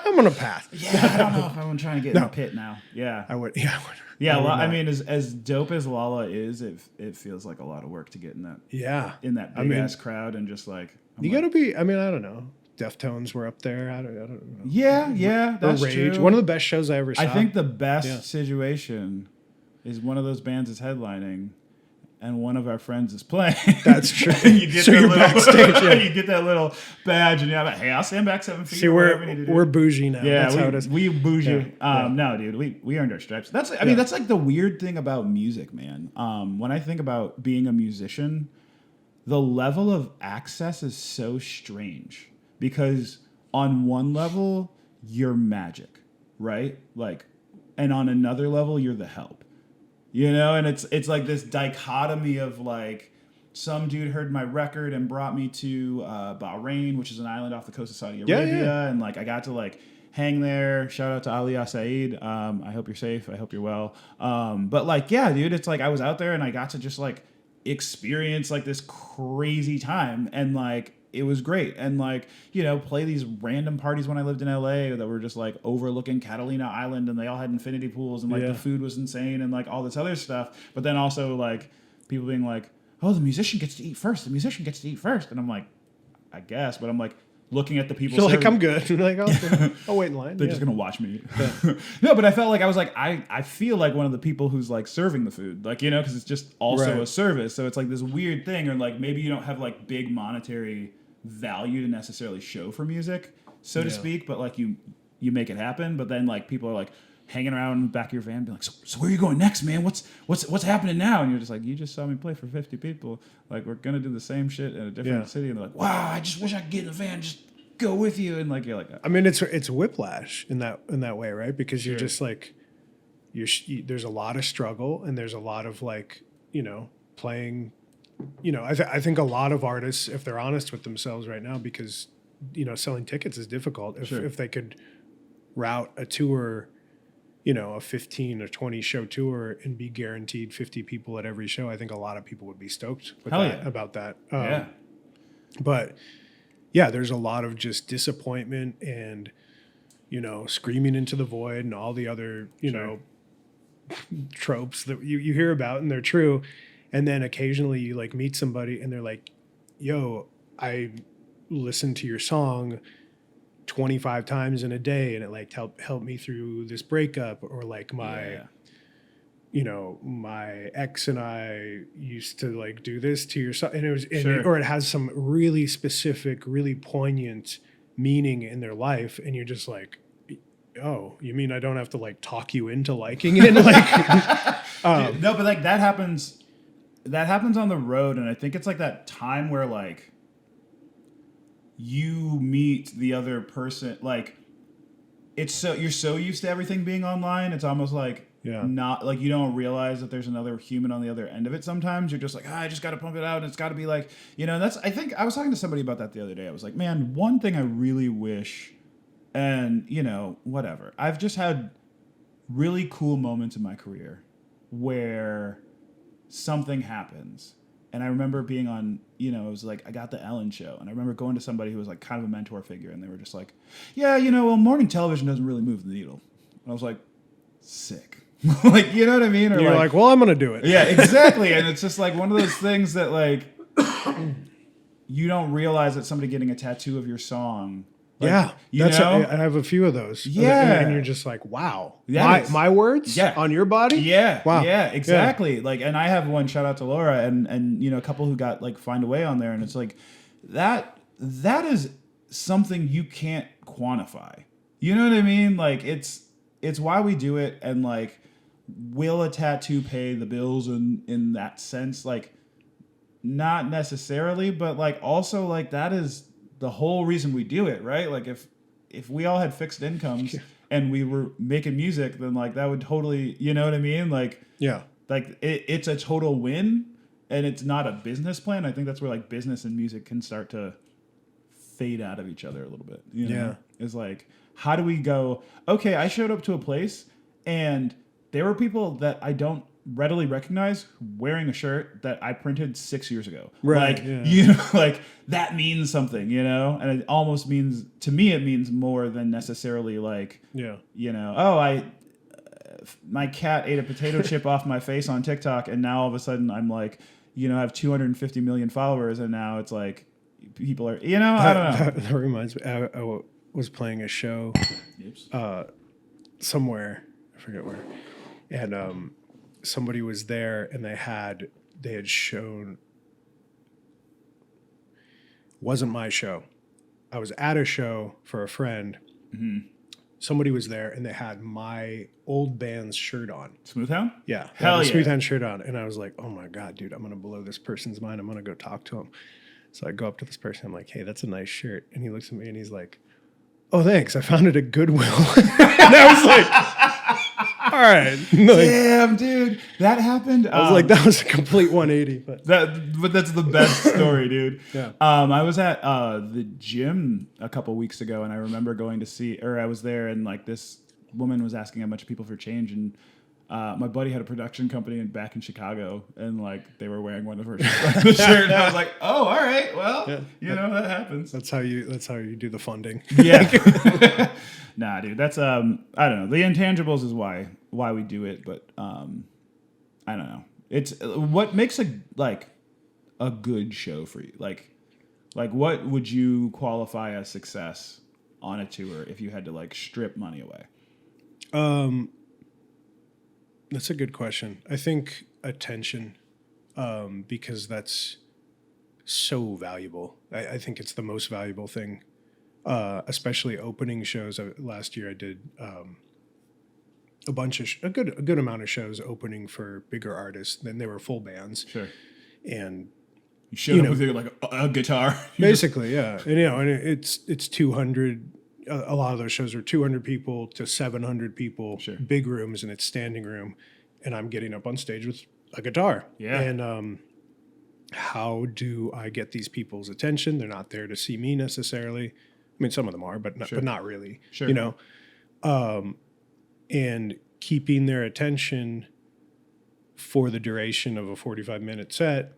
B: I'm gonna pass.
A: Yeah, I don't know if I want to try and get in the pit now. Yeah.
B: I would. Yeah.
A: Yeah,
B: I would
A: I
B: not.
A: mean, as dope as Lala is, it feels like a lot of work to get in that
B: Yeah.
A: big ass crowd and just like
B: You gotta be. I mean, I don't know. Deftones were up there. I don't know.
A: yeah, that's
B: or Rage.
A: true.
B: One of the best shows I ever saw.
A: I think the best
B: Yeah.
A: situation is one of those bands is headlining, and one of our friends is playing.
B: That's true.
A: And you get
B: So
A: that
B: you're
A: little,
B: backstage, yeah.
A: you get that little badge, and you're like, hey, I'll stand back 7 feet.
B: See,
A: or whatever we need to do.
B: we're bougie now.
A: Yeah,
B: That's how it is.
A: we bougie.
B: Yeah.
A: No, dude, we earned our stripes. I mean, that's like the weird thing about music, man. When I think about being a musician, the level of access is so strange because on one level you're magic, right? Like, and on another level you're the help, you know. And it's like this dichotomy of like, some dude heard my record and brought me to Bahrain, which is an island off the coast of Saudi Arabia, and like I got to like hang there. Shout out to Ali Saeed. I hope you're safe. I hope you're well. But like, yeah, dude, it's like I was out there and I got to just like experience like this crazy time, and like it was great. And like, you know, play these random parties when I lived in LA that were just like overlooking Catalina Island, and they all had infinity pools, and like the food was insane, and like all this other stuff. But then also like people being like, oh, the musician gets to eat first. The musician gets to eat first. And I'm like, I guess. But I'm like looking at the people.
B: Feel like I'm good. Like, I'll wait in line.
A: They're just going to watch me. No, but I felt like I was like, I feel like one of the people who's like serving the food. Like, you know, because it's just also a service. So it's like this weird thing. Or like maybe you don't have like big monetary value to necessarily show for music, so to speak. But like you make it happen. But then like people are like hanging around in the back of your van, being like, so where are you going next, man? What's happening now? And you're just like, you just saw me play for 50 people. Like, we're gonna do the same shit in a different city. And they're like, wow, I just wish I could get in the van, and just go with you. And like, you're like,
B: I mean, it's whiplash in that way, right? Because you're just like, there's a lot of struggle, and there's a lot of like, you know, playing. You know, I think a lot of artists, if they're honest with themselves right now, because you know, selling tickets is difficult. If they could route a tour, you know, a 15 or 20 show tour and be guaranteed 50 people at every show, I think a lot of people would be stoked with about that. But yeah, there's a lot of just disappointment and, you know, screaming into the void and all the other, you know, tropes that you hear about, and they're true. And then occasionally you like meet somebody and they're like, yo, I listened to your song 25 times in a day, and it like helped me through this breakup, or like my you know, my ex and I used to like do this to your song, and it was or it has some really specific, really poignant meaning in their life, and you're just like, oh, you mean I don't have to like talk you into liking it? Like
A: no, but like that happens on the road, and I think it's like that time where like you meet the other person, like it's so you're so used to everything being online, it's almost like not like you don't realize that there's another human on the other end of it. Sometimes you're just like, I just got to pump it out, and it's got to be like, you know. And that's, I think I was talking to somebody about that the other day. I was like, man, one thing I really wish, and you know, whatever, I've just had really cool moments in my career where something happens. And I remember being on, you know, it was like I got the Ellen show, and I remember going to somebody who was like kind of a mentor figure, and they were just like, yeah, you know, well, morning television doesn't really move the needle. And I was like, sick. Like, you know what I mean? Or
B: you're like, well, I'm going to do it.
A: Yeah, exactly. And it's just like one of those things that like you don't realize that somebody getting a tattoo of your song. Like, you know?
B: I have a few of those.
A: Yeah.
B: And you're just like, wow.
A: Yes.
B: My words on your body?
A: Yeah.
B: Wow.
A: Yeah, exactly. Yeah. Like, and I have one, shout out to Laura, and you know, a couple who got like Find a Way on there, and it's like that is something you can't quantify. You know what I mean? Like it's why we do it, and like, will a tattoo pay the bills in that sense? Like, not necessarily, but like also like that is the whole reason we do it, right? Like if we all had fixed incomes and we were making music, then like that would totally, you know what I mean? Like,
B: yeah,
A: like it's a total win. and it's not a business plan. I think that's where like business and music can start to fade out of each other a little bit. You know? Is like, how do we go, okay, I showed up to a place and there were people that I don't readily recognize wearing a shirt that I printed 6 years ago.
B: Right.
A: Like, you know, like that means something, you know? And it almost means, to me, it means more than necessarily like, you know, oh, my cat ate a potato chip off my face on TikTok and now all of a sudden I'm like, you know, I have 250 million followers and now it's like people are, you know, I don't know.
B: That reminds me, I was playing a show somewhere, I forget where, and somebody was there and they had shown, wasn't my show. I was at a show for a friend.
A: Mm-hmm.
B: Somebody was there and they had my old band's shirt on.
A: Smoothhound?
B: Yeah.
A: Hell yeah.
B: Smoothhound shirt on. And I was like, oh my God, dude, I'm going to blow this person's mind. I'm going to go talk to him. So I go up to this person. I'm like, hey, that's a nice shirt. And he looks at me and he's like, oh, thanks. I found it at Goodwill. And I was like, all right. Like,
A: damn, dude. That happened.
B: I was like, that was a complete 180. But
A: that's the best story, dude.
B: Yeah.
A: I was at the gym a couple weeks ago, and I remember going to see, or I was there, and like this woman was asking a bunch of people for change, and my buddy had a production company back in Chicago, and like they were wearing one of her the shirt, and I was like, oh, all right, well, you know, that happens.
B: That's how you do the funding.
A: Yeah. Nah, dude, that's I don't know. The intangibles is why we do it, but I don't know. It's what makes a good show for you. Like what would you qualify as success on a tour if you had to like strip money away?
B: That's a good question. I think attention, because that's so valuable. I think it's the most valuable thing, especially opening shows. Last year I did a good amount of shows opening for bigger artists. Then they were full bands.
A: Sure.
B: And
A: you showed up with like a guitar.
B: Basically, yeah. And and it's 200. A lot of those shows are 200 people to 700 people,
A: sure.
B: Big rooms, and it's standing room. And I'm getting up on stage with a guitar. Yeah. And how do I get these people's attention? They're not there to see me necessarily. I mean, some of them are, but not really.
A: Sure.
B: You know, and keeping their attention for the duration of a 45-minute set.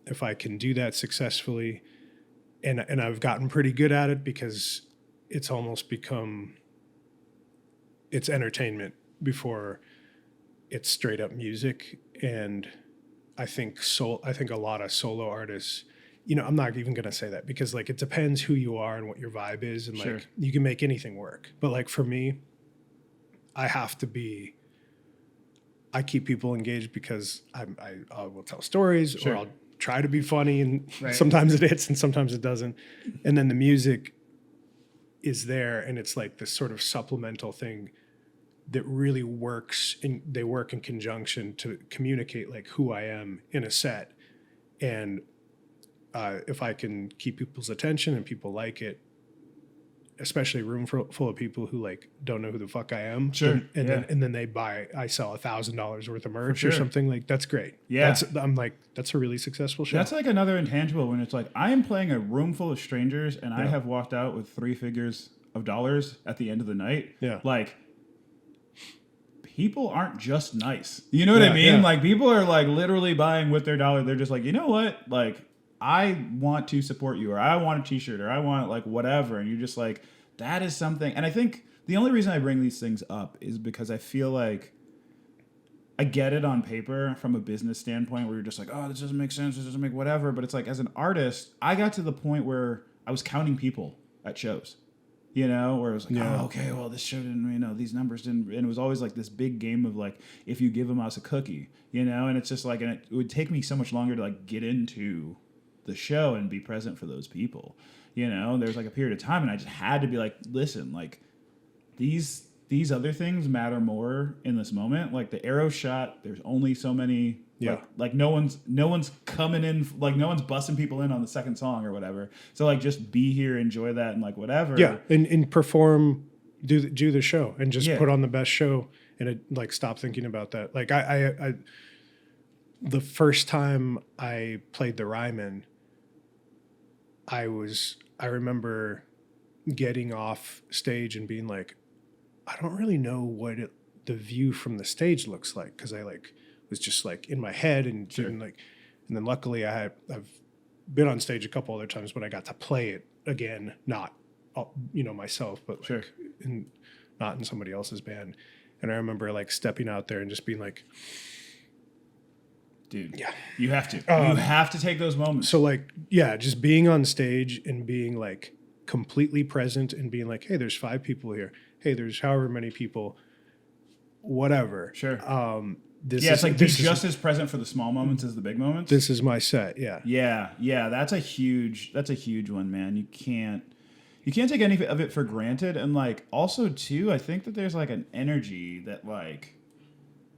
B: If I can do that successfully, and I've gotten pretty good at it because it's almost become it's entertainment before it's straight up music. And I think a lot of solo artists, you know, I'm not even going to say that because like it depends who you are and what your vibe is, and
A: sure.
B: like you can make anything work. But like for me, I keep people engaged because I will tell stories, sure. Or I'll try to be funny, and right. Sometimes it hits and sometimes it doesn't. And then the music is there, and it's like this sort of supplemental thing that really works, and they work in conjunction to communicate like who I am in a set. And if I can keep people's attention and people like it, especially a room full of people who like don't know who the fuck I am,
A: sure,
B: and
A: yeah.
B: then I sell $1,000 worth of merch
A: sure.
B: or something, like that's great.
A: Yeah,
B: I'm like, that's a really successful show.
A: That's like another intangible when it's like I am playing a room full of strangers and I have walked out with 3 figures of dollars at the end of the night.
B: Yeah,
A: like people aren't just nice. You know what I mean? Yeah. Like people are like literally buying with their dollar. They're just like, you know what, like I want to support you, or I want a t-shirt, or I want like whatever. And you're just like, that is something. And I think the only reason I bring these things up is because I feel like I get it on paper from a business standpoint where you're just like, oh, this doesn't make sense. This doesn't make whatever. But it's like, as an artist, I got to the point where I was counting people at shows, you know, where it was like, oh, okay, well, this show didn't, you know, these numbers didn't. And it was always like this big game of like, if you give a mouse a cookie, you know, and it's just like, and it would take me so much longer to like get into the show and be present for those people. You know, there's like a period of time and I just had to be like, listen, like these other things matter more in this moment. Like the arrow shot, there's only so many, like no one's coming in, like no one's busting people in on the second song or whatever. So like just be here, enjoy that, and like whatever.
B: Yeah. And perform, do the show and just put on the best show, and like stop thinking about that. Like I the first time I played the Ryman, I remember getting off stage and being like, I don't really know what the view from the stage looks like, because I like was just like in my head and
A: Sure.
B: didn't like, and then luckily I've been on stage a couple other times, but I got to play it again, not myself, but like
A: Sure.
B: not in somebody else's band. And I remember like stepping out there and just being like,
A: Dude,
B: yeah,
A: you have to. You have to take those moments.
B: so like, yeah, just being on stage and being like completely present and being like, hey, there's 5 people here. Hey, there's however many people, whatever.
A: Sure.
B: This
A: It's
B: is,
A: like be
B: this is,
A: just as present for the small moments as the big moments.
B: this is my set. Yeah.
A: Yeah, that's a huge one, man. You can't take any of it for granted. And like also too, I think that there's like an energy that like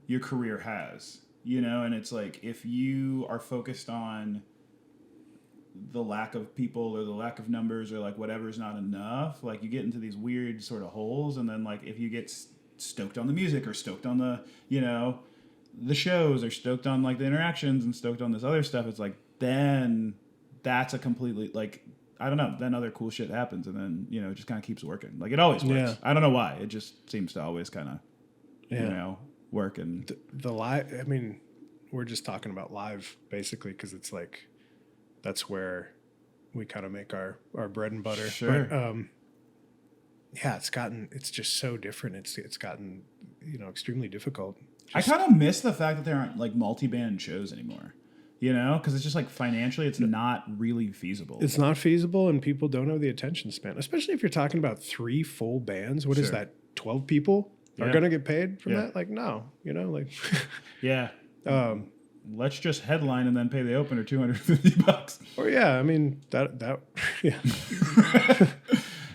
A: your career has, and it's like if you are focused on the lack of people or the lack of numbers or like whatever's not enough, like you get into these weird sort of holes. And then like if you get stoked on the music or stoked on the the shows or stoked on like the interactions and stoked on this other stuff, it's like then that's a completely like I don't know, then other cool shit happens, and then it just kind of keeps working. Like it always works.
B: Yeah.
A: I don't know why, it just seems to always kind of work. And
B: The live, I mean, we're just talking about live basically, because it's like that's where we kind of make our bread and butter.
A: Sure.
B: But, yeah, it's just so different. It's gotten extremely difficult.
A: I kind of miss the fact that there aren't like multi-band shows anymore, because it's just like financially it's not really feasible.
B: It's not feasible, and people don't have the attention span, especially if you're talking about 3 full bands. What is
A: Sure.
B: that? 12 people are
A: Yeah.
B: going to get paid from
A: Yeah.
B: that? Like, no, like,
A: Yeah. Let's just headline and then pay the opener $250.
B: or yeah, I mean that yeah.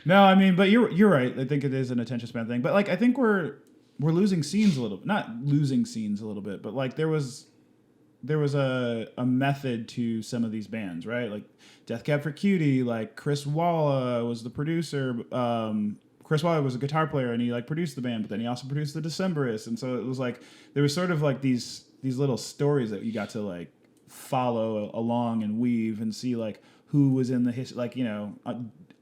A: No, I mean, but you're right. I think it is an attention span thing. But like I think we're losing scenes a little bit. Not losing scenes a little bit, but like there was a method to some of these bands, right? Like Death Cab for Cutie, like Chris Walla was the producer. Chris Walla was a guitar player and he like produced the band, but then he also produced the Decemberists. And so it was like there was sort of like these little stories that you got to like follow along and weave and see like who was in the history, like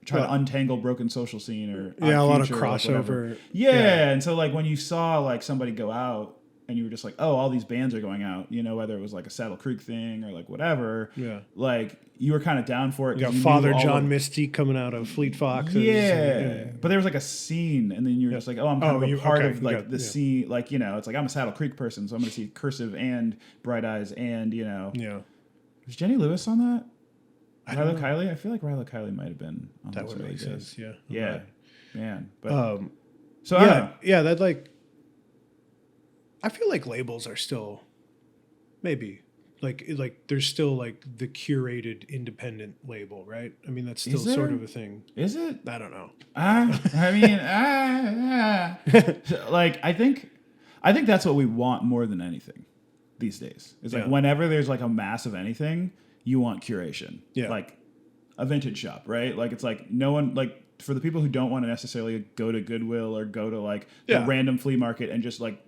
A: try to untangle Broken Social Scene or
B: A lot of
A: Future, like, whatever.
B: crossover.
A: Yeah, and so like when you saw like somebody go out and you were just like, oh, all these bands are going out, whether it was like a Saddle Creek thing or like whatever.
B: Yeah.
A: Like you were kind of down for it.
B: You got
A: 'cause you
B: Father
A: knew all
B: John
A: of-
B: Misty coming out of Fleet Foxes.
A: Yeah. But there was like a scene, and then you're just like, oh, I'm kind of a part of like the scene. Like, it's like I'm a Saddle Creek person, so I'm going to see Cursive and Bright Eyes and,
B: Yeah.
A: Was Jenny Lewis on that?
B: I don't
A: Ryla
B: know.
A: Kiley? I feel like Ryla Kiley might have been on
B: That
A: those
B: would
A: early
B: make
A: days.
B: sense. Yeah.
A: Yeah.
B: Okay.
A: Man. But so I don't know.
B: Yeah, that like I feel like labels are still maybe like there's still like the curated independent label, right? I mean that's still
A: Is there?
B: sort of a thing.
A: Is it?
B: I don't know.
A: I mean, like I think that's what we want more than anything these days. It's like
B: Yeah.
A: whenever there's like a mass of anything, you want curation.
B: Yeah.
A: Like a vintage shop, right? Like it's like no one like for the people who don't want to necessarily go to Goodwill or go to like
B: Yeah.
A: the random flea market and just like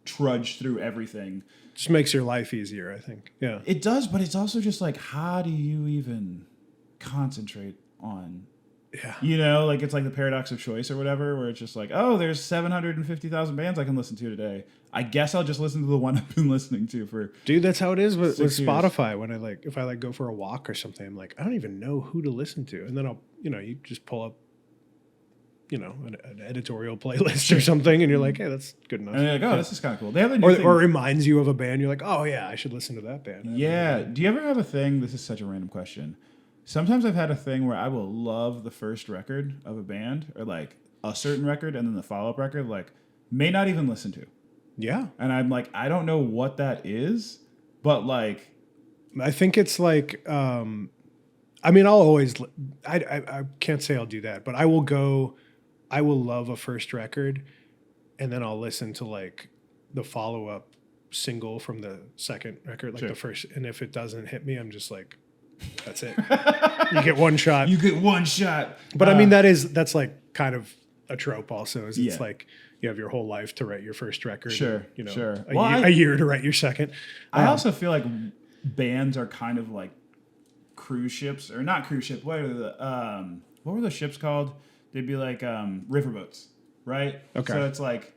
A: trudge through everything.
B: Just makes your life easier, I think. Yeah.
A: It does, but it's also just like how do you even concentrate on
B: Yeah.
A: like it's like the paradox of choice or whatever, where it's just like, oh, there's 750,000 bands I can listen to today. I guess I'll just listen to the one I've been listening to for.
B: Dude, that's how it is with
A: 6 years.
B: Spotify. When if I like go for a walk or something, I'm like, I don't even know who to listen to. And then I'll, you just pull up, an editorial playlist or something. And you're like, hey, that's good enough.
A: And you're like, oh, this is kind of cool. They have a new thing.
B: Or reminds you of a band. You're like, oh yeah, I should listen to that band.
A: Yeah. Do you ever have a thing? This is such a random question. Sometimes I've had a thing where I will love the first record of a band or like a certain record and then the follow-up record, like may not even listen to.
B: Yeah.
A: And I'm like, I don't know what that is, but like.
B: I think it's like, I mean, I'll always, I can't say I'll do that, but I will love a first record and then I'll listen to like the follow-up single from the second record, like
A: Sure.
B: the first, and if it doesn't hit me, I'm just like, that's it. You get one shot.
A: You get one shot.
B: But I mean, that's like kind of a trope also is
A: Yeah.
B: it's like you have your whole life to write your first record.
A: Sure,
B: and, you know,
A: sure.
B: A year to write your second.
A: I also feel like bands are kind of like cruise ships, or not cruise ships. What were the ships called? They'd be like riverboats, right?
B: Okay.
A: So it's like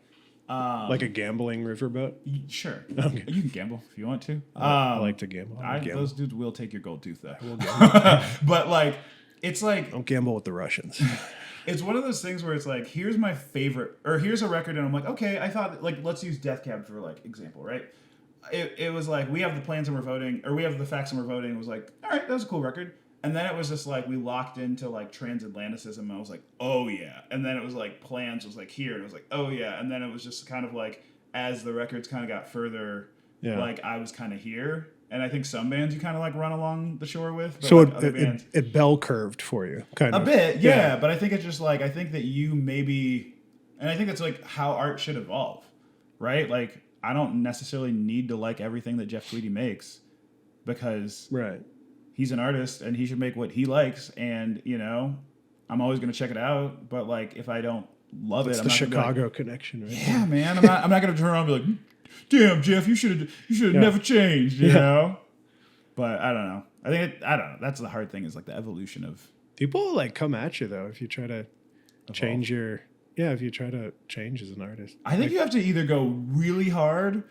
B: like a gambling riverboat.
A: sure,
B: Okay.
A: you can gamble if you want to.
B: I like to gamble.
A: Those dudes will take your gold tooth though.
B: We'll gamble.
A: But like, it's like
B: Don't gamble with the Russians.
A: it's one of those things where it's like, here's my favorite, or here's a record, and I'm like, okay, I thought, like, let's use Death Cab for, like, example, right? It was like, we have the plans and we're voting, or we have the facts and we're voting. It was like, all right, that was a cool record. And then it was just like, we locked into, like, transatlanticism, and I was like, oh, yeah. And then it was like, plans was like here, and it was like, oh, yeah. And then it was just kind of like, as the records kind of got further, like, I was kind of here. And I think some bands you kind of like run along the shore with. But
B: So
A: like other bands,
B: it bell curved for you, kind of.
A: a bit, yeah. But I think it's just like, I think that you maybe, and I think that's like how art should evolve, right? Like, I don't necessarily need to like everything that Jeff Tweedy makes, because
B: Right.
A: he's an artist and he should make what he likes. And, you know, I'm always going to check it out. But like, if I don't love
B: It's
A: it,
B: the
A: I'm not gonna be
B: Chicago connection, right?
A: yeah, man. I'm not going to turn around and be like, damn, Jeff, you should have never changed, you know? But I don't know. I don't know. That's the hard thing, is like the evolution of
B: People like come at you though if you try to change if you try to change as an artist.
A: I think you have to either go really hard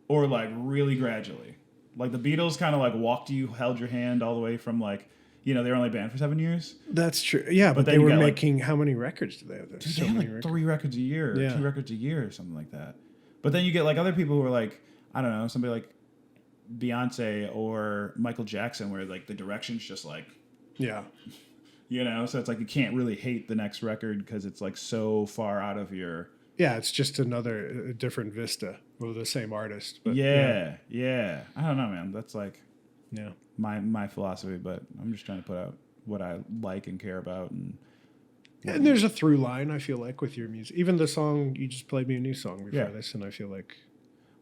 A: or like really gradually. Like the Beatles kind of like walked you, held your hand all the way from like, you know, they were only banned for 7 years.
B: That's true. Yeah, but
A: then
B: they
A: you
B: were
A: got,
B: making how many records do they have?
A: Dude, they had like 3 records a year, or
B: Yeah.
A: 2 records a year, or something like that. But then you get like other people who are like, I don't know, somebody like Beyonce or Michael Jackson, where like the direction's just like,
B: Yeah.
A: you know, so it's like you can't really hate the next record because it's like so far out of your.
B: Yeah, it's just a different vista with the same artist. But
A: Yeah. I don't know, man. That's like
B: yeah.
A: my philosophy, but I'm just trying to put out what I like and care about.
B: And there's a through line, I feel like, with your music. Even the song, you just played me a new song before
A: Yeah.
B: this, and I feel like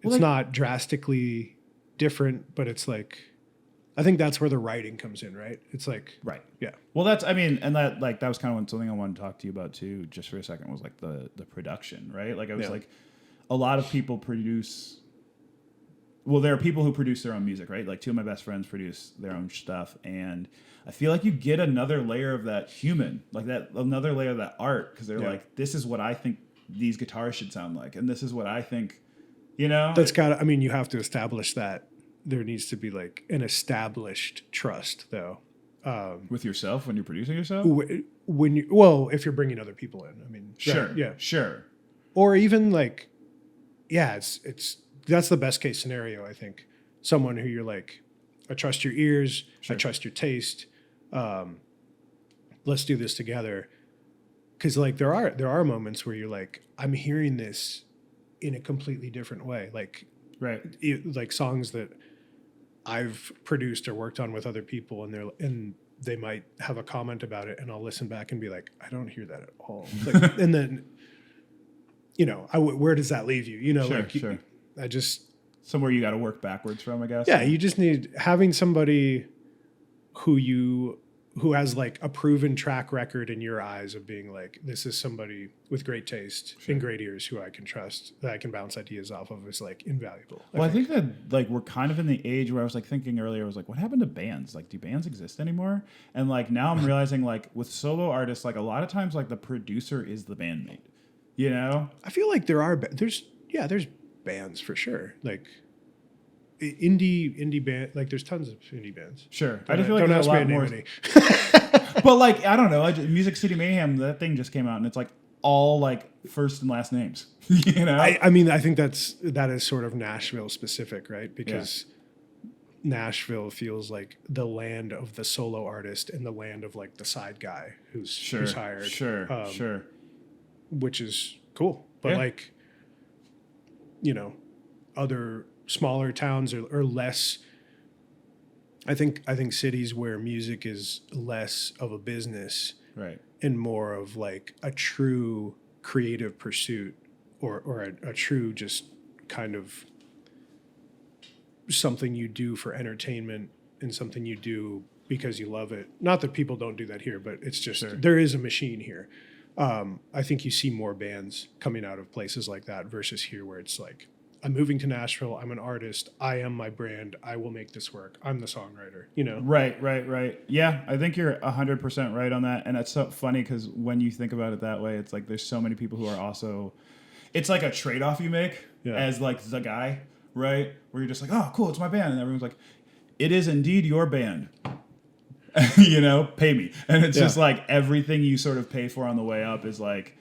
A: Well,
B: it's
A: like-
B: not drastically different, but it's like, I think that's where the writing comes in, right? It's like,
A: Right.
B: yeah.
A: Well, that's, I mean, and that was kind of something I wanted to talk to you about too, just for a second, was like the production, right? Like I was like, a lot of people produce. Well, there are people who produce their own music, right? Like 2 of my best friends produce their own stuff, and I feel like you get another layer of that human, like that another layer of that art, because they're like, this is what I think these guitars should sound like, and this is what I think, you know.
B: That's got. I mean, you have to establish that. There needs to be like an established trust, though.
A: With yourself when you're producing yourself.
B: If you're bringing other people in, I mean,
A: Sure.
B: right, yeah,
A: Sure.
B: or even like, yeah, it's that's the best case scenario, I think. Someone who you're like, I trust your ears, I trust your taste. Let's do this together. Because like there are moments where you're like, I'm hearing this in a completely different way, like like songs that I've produced or worked on with other people, and they might have a comment about it, and I'll listen back and be like, I don't hear that at all. Like, and then, you know, where does that leave you? You know, I just
A: somewhere you got to work backwards from, I guess.
B: Yeah, you just need having somebody who has like a proven track record in your eyes of being like, this is somebody with great taste and great ears who I can trust, that I can bounce ideas off of, is like invaluable.
A: Well, I think that like we're kind of in the age where I was like thinking earlier, I was like, what happened to bands? Like, do bands exist anymore? And like now I'm realizing like with solo artists, like a lot of times like the producer is the bandmate, you know?
B: I feel like there's bands for sure. Like indie band, like there's tons of indie bands.
A: Sure. I just feel like
B: don't
A: there's
B: ask
A: a
B: me
A: lot
B: to name
A: more.
B: any.
A: But like, I don't know. Music City Mayhem, that thing just came out, and it's like all like first and last names. You know?
B: I mean, I think that is sort of Nashville specific, right? Because Nashville feels like the land of the solo artist and the land of like the side guy who's hired.
A: Sure.
B: Which is cool. But like, you know, other smaller towns are less. I think cities where music is less of a business,
A: right,
B: and more of like a true creative pursuit, or a true just kind of something you do for entertainment and something you do because you love it. Not that people don't do that here, but it's just there is a machine here. I think you see more bands coming out of places like that versus here where it's like, I'm moving to Nashville. I'm an artist. I am my brand. I will make this work. I'm the songwriter, you know?
A: Right. Yeah, I think you're 100% right on that. And it's so funny because when you think about it that way, it's like there's so many people who are also, it's like a trade-off you make as like the guy, right? Where you're just like, oh, cool, it's my band. And everyone's like, it is indeed your band. You know, pay me. And it's just like everything you sort of pay for on the way up is like,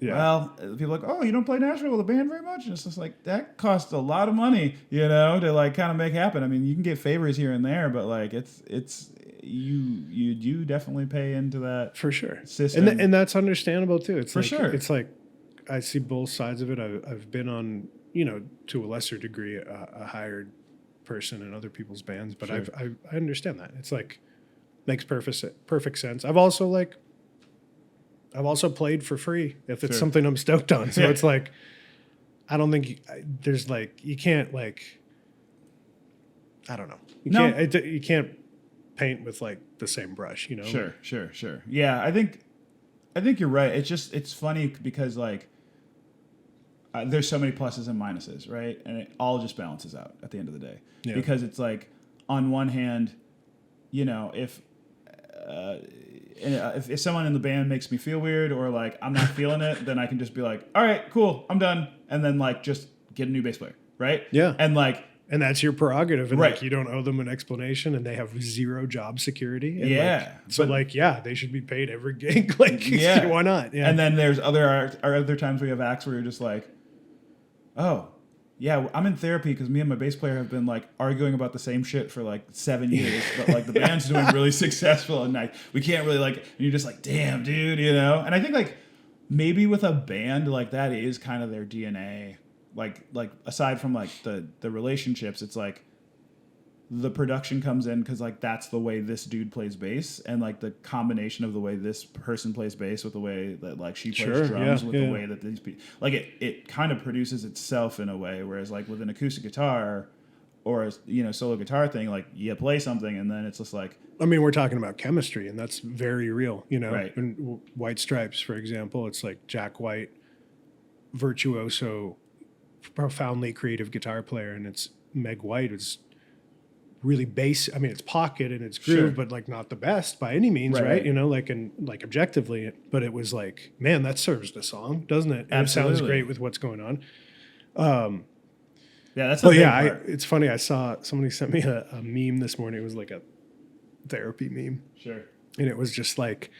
A: well, people are like, oh, you don't play Nashville with a band very much? And it's just like, that costs a lot of money, you know, to like kind of make happen. I mean, you can get favors here and there, but like it's you do definitely pay into that
B: for sure
A: system.
B: And that's understandable too. It's
A: for
B: like,
A: sure.
B: It's like, I see both sides of it. I've been on, you know, to a lesser degree, a hired person in other people's bands, but I understand that. It's like, makes perfect sense. I've also played for free if it's something I'm stoked on. So it's like, I don't think there's like, you can't like, I don't know. You can't paint with like the same brush, you know?
A: Sure. Yeah. I think you're right. It's funny because like, there's so many pluses and minuses, right? And it all just balances out at the end of the day because it's like, on one hand, you know, if someone in the band makes me feel weird or like I'm not feeling it, then I can just be like, all right, cool, I'm done. And then like just get a new bass player, right?
B: Yeah.
A: And
B: that's your prerogative. And like you don't owe them an explanation and they have zero job security. And they should be paid every gig. Like, why not? Yeah.
A: And then there's other times we have acts where you're just like, oh, yeah, I'm in therapy because me and my bass player have been like arguing about the same shit for like 7 years, but like the band's doing really successful and like we can't really like, and you're just like, damn, dude, you know? And I think like maybe with a band like that is kind of their DNA. Like aside from like the relationships, it's like the production comes in because like that's the way this dude plays bass, and like the combination of the way this person plays bass with the way that like she plays drums with the way that these people like it kind of produces itself in a way. Whereas like with an acoustic guitar or a, you know, solo guitar thing, like you play something and then it's just like,
B: I mean, we're talking about chemistry and that's very real, you know.
A: Right.
B: And White Stripes, for example, it's like Jack White, virtuoso, profoundly creative guitar player, and it's Meg White is really bass. I mean, it's pocket and it's groove, but like not the best by any means, right? You know, like, and like objectively, but it was like, man, that serves the song, doesn't it? And it sounds great with what's going on.
A: Yeah, that's.
B: It's funny. I saw somebody sent me a meme this morning. It was like a therapy meme.
A: Sure.
B: And it was just like,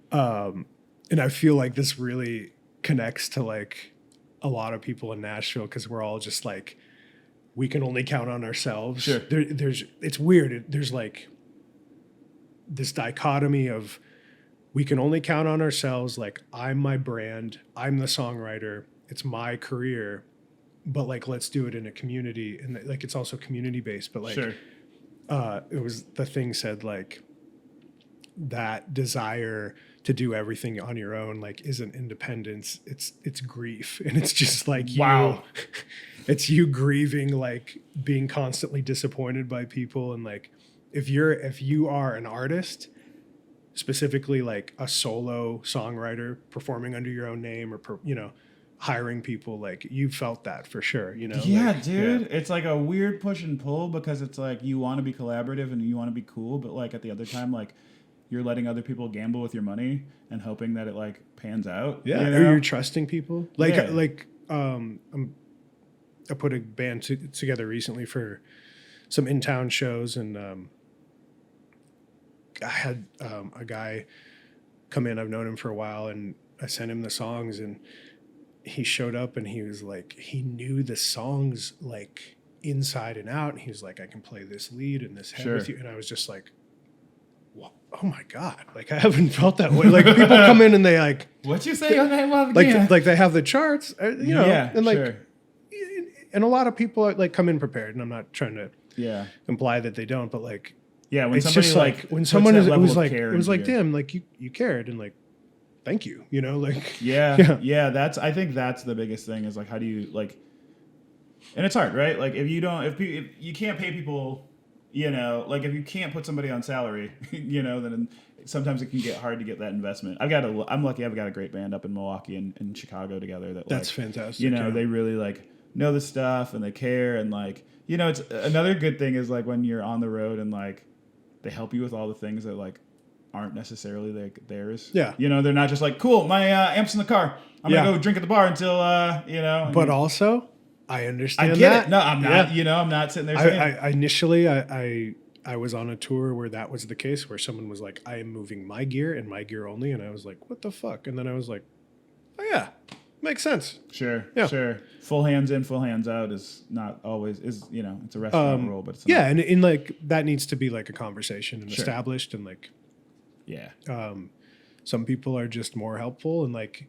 B: and I feel like this really connects to like a lot of people in Nashville because we're all just like, we can only count on ourselves.
A: Sure.
B: It's weird. There's like this dichotomy of we can only count on ourselves. Like, I'm my brand. I'm the songwriter. It's my career. But like, let's do it in a community. And like, it's also community based. But like, it was, the thing said like, that desire to do everything on your own like isn't independence, it's grief. And it's just like it's you grieving, like being constantly disappointed by people. And like if you are an artist, specifically like a solo songwriter performing under your own name or you know, hiring people, like you felt that for sure, you know.
A: Dude, it's like a weird push and pull because it's like you want to be collaborative and you want to be cool, but like at the other time, like you're letting other people gamble with your money and hoping that it like pans out.
B: Yeah, you know? Or you're trusting people. Like I put a band together recently for some in-town shows, and I had a guy come in. I've known him for a while, and I sent him the songs, and he showed up, and he was like, he knew the songs like inside and out, and he was like, I can play this lead and this head with you, and I was just like, oh my God, like I haven't felt that way. Like people come in and they like,
A: what you say on that one?
B: Like they have the charts, you know, and like, and a lot of people are like come in prepared, and I'm not trying to imply that they don't, but like,
A: when
B: it's
A: somebody
B: just like when someone is, it was like, damn, like you cared, and like, thank you, you know, like,
A: I think that's the biggest thing is like, how do you like, and it's hard, right? Like if you can't pay people, you know, like if you can't put somebody on salary, you know, then sometimes it can get hard to get that investment. I'm lucky. I've got a great band up in Milwaukee and Chicago together.
B: That's fantastic.
A: You know,
B: yeah.
A: they really like know the stuff and they care and like, you know, it's another good thing is like when you're on the road and like they help you with all the things that like aren't necessarily like theirs.
B: Yeah.
A: You know, they're not just like, cool, my amp's in the car. I'm gonna go drink at the bar until you know.
B: But also, I understand.
A: I get
B: that.
A: it. No, I'm not. You know, I'm not sitting there saying.
B: I initially, I was on a tour where that was the case, where someone was like, I am moving my gear and my gear only. And I was like, what the fuck? And then I was like, oh, yeah, makes sense.
A: Sure.
B: Yeah.
A: Sure. Full hands in, full hands out is not always, you know, it's a restaurant rule, but it's not.
B: Yeah. And in like, that needs to be like a conversation and
A: Sure.
B: established. And like,
A: yeah.
B: Some people are just more helpful. And like,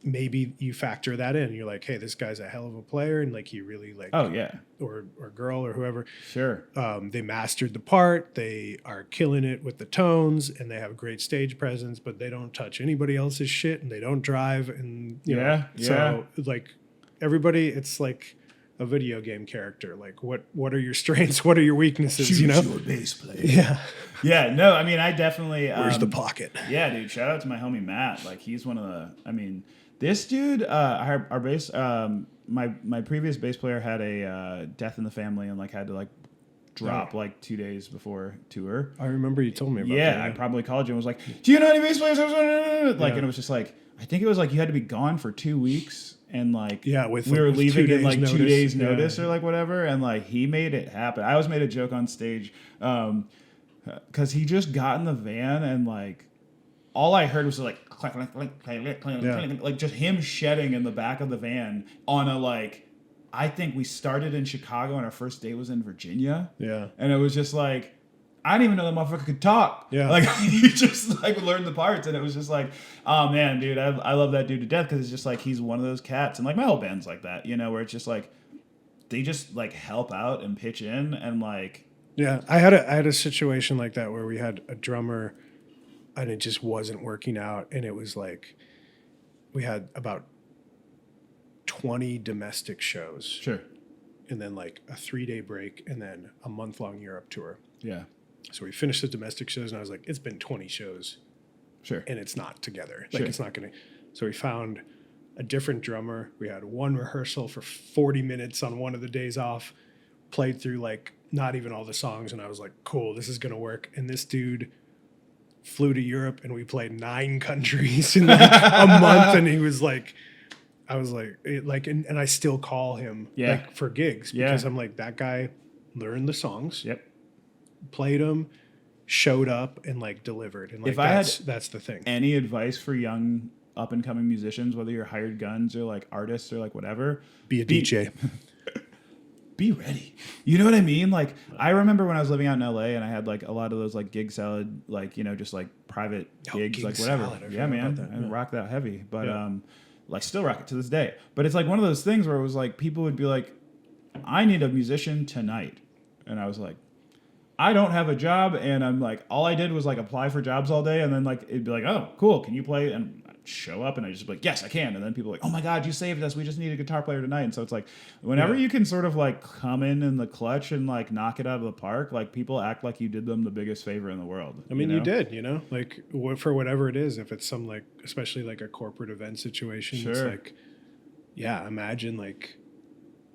B: maybe you factor that in. You're like, hey, this guy's a hell of a player. And like, he really like,
A: Oh, yeah.
B: Or girl or whoever.
A: Sure.
B: They mastered the part. They are killing it with the tones, and they have great stage presence. But they don't touch anybody else's shit, and they don't drive. And you know, so like everybody, it's like a video game character. Like, what are your strengths? What are your weaknesses?
A: Choose
B: you know,
A: your bass player.
B: Yeah.
A: Yeah. No, I mean, I definitely.
B: Where's the pocket?
A: Yeah, dude. Shout out to my homie Matt. Like, he's one of the. I mean, this dude. Our bass. My previous bass player had a death in the family and like had to like drop like 2 days before tour.
B: I remember you told me about that.
A: Yeah, I probably called you and was like, "Do you know any bass players?" Like, and it was just like, I think it was like you had to be gone for 2 weeks, and like, we were leaving in like 2 days notice or like whatever, and like he made it happen. I always made a joke on stage, because he just got in the van and like, all I heard was like clink, clink, clink, clink, clink, clink, like just him shedding in the back of the van on a like. I think we started in Chicago and our first day was in Virginia.
B: Yeah.
A: And it was just like, I didn't even know that motherfucker could talk.
B: Yeah.
A: Like, you just like learned the parts. And it was just like, oh man, dude, I love that dude to death because it's just like, he's one of those cats. And like my whole band's like that, you know, where it's just like, they just like help out and pitch in and like.
B: Yeah. I had a situation like that where we had a drummer and it just wasn't working out. And it was like, we had about 20 domestic shows.
A: Sure.
B: And then like a 3-day break and then a month-long Europe tour.
A: Yeah.
B: So we finished the domestic shows and I was like, it's been 20 shows.
A: Sure.
B: And it's not together.
A: Sure.
B: Like it's not going to. So we found a different drummer. We had one rehearsal for 40 minutes on one of the days off, played through like not even all the songs. And I was like, cool, this is going to work. And this dude flew to Europe and we played 9 countries in like a month. And he was like, I was like, and I still call him like for gigs because I'm like, that guy learned the songs, played them, showed up, and like delivered. And like that's the thing.
A: Any advice for young up and coming musicians, whether you're hired guns or like artists or like whatever,
B: be a DJ.
A: Be ready. You know what I mean? Like, I remember when I was living out in LA and I had like a lot of those like gig salad, like, you know, just like private gigs, like whatever.
B: Yeah, man.
A: I rock that heavy, but like still rock it to this day. But it's like one of those things where it was like people would be like, I need a musician tonight. And I was like, I don't have a job. And I'm like, all I did was like apply for jobs all day. And then like, it'd be like, oh, cool. Can you play? And I'd show up and I'd just be like, yes, I can. And then people are like, oh my God, you saved us. We just need a guitar player tonight. And so it's like, whenever you can sort of like come in the clutch and like knock it out of the park, like people act like you did them the biggest favor in the world.
B: I mean, you did, you know, like for whatever it is, if it's some like, especially like a corporate event situation, it's like, yeah, imagine like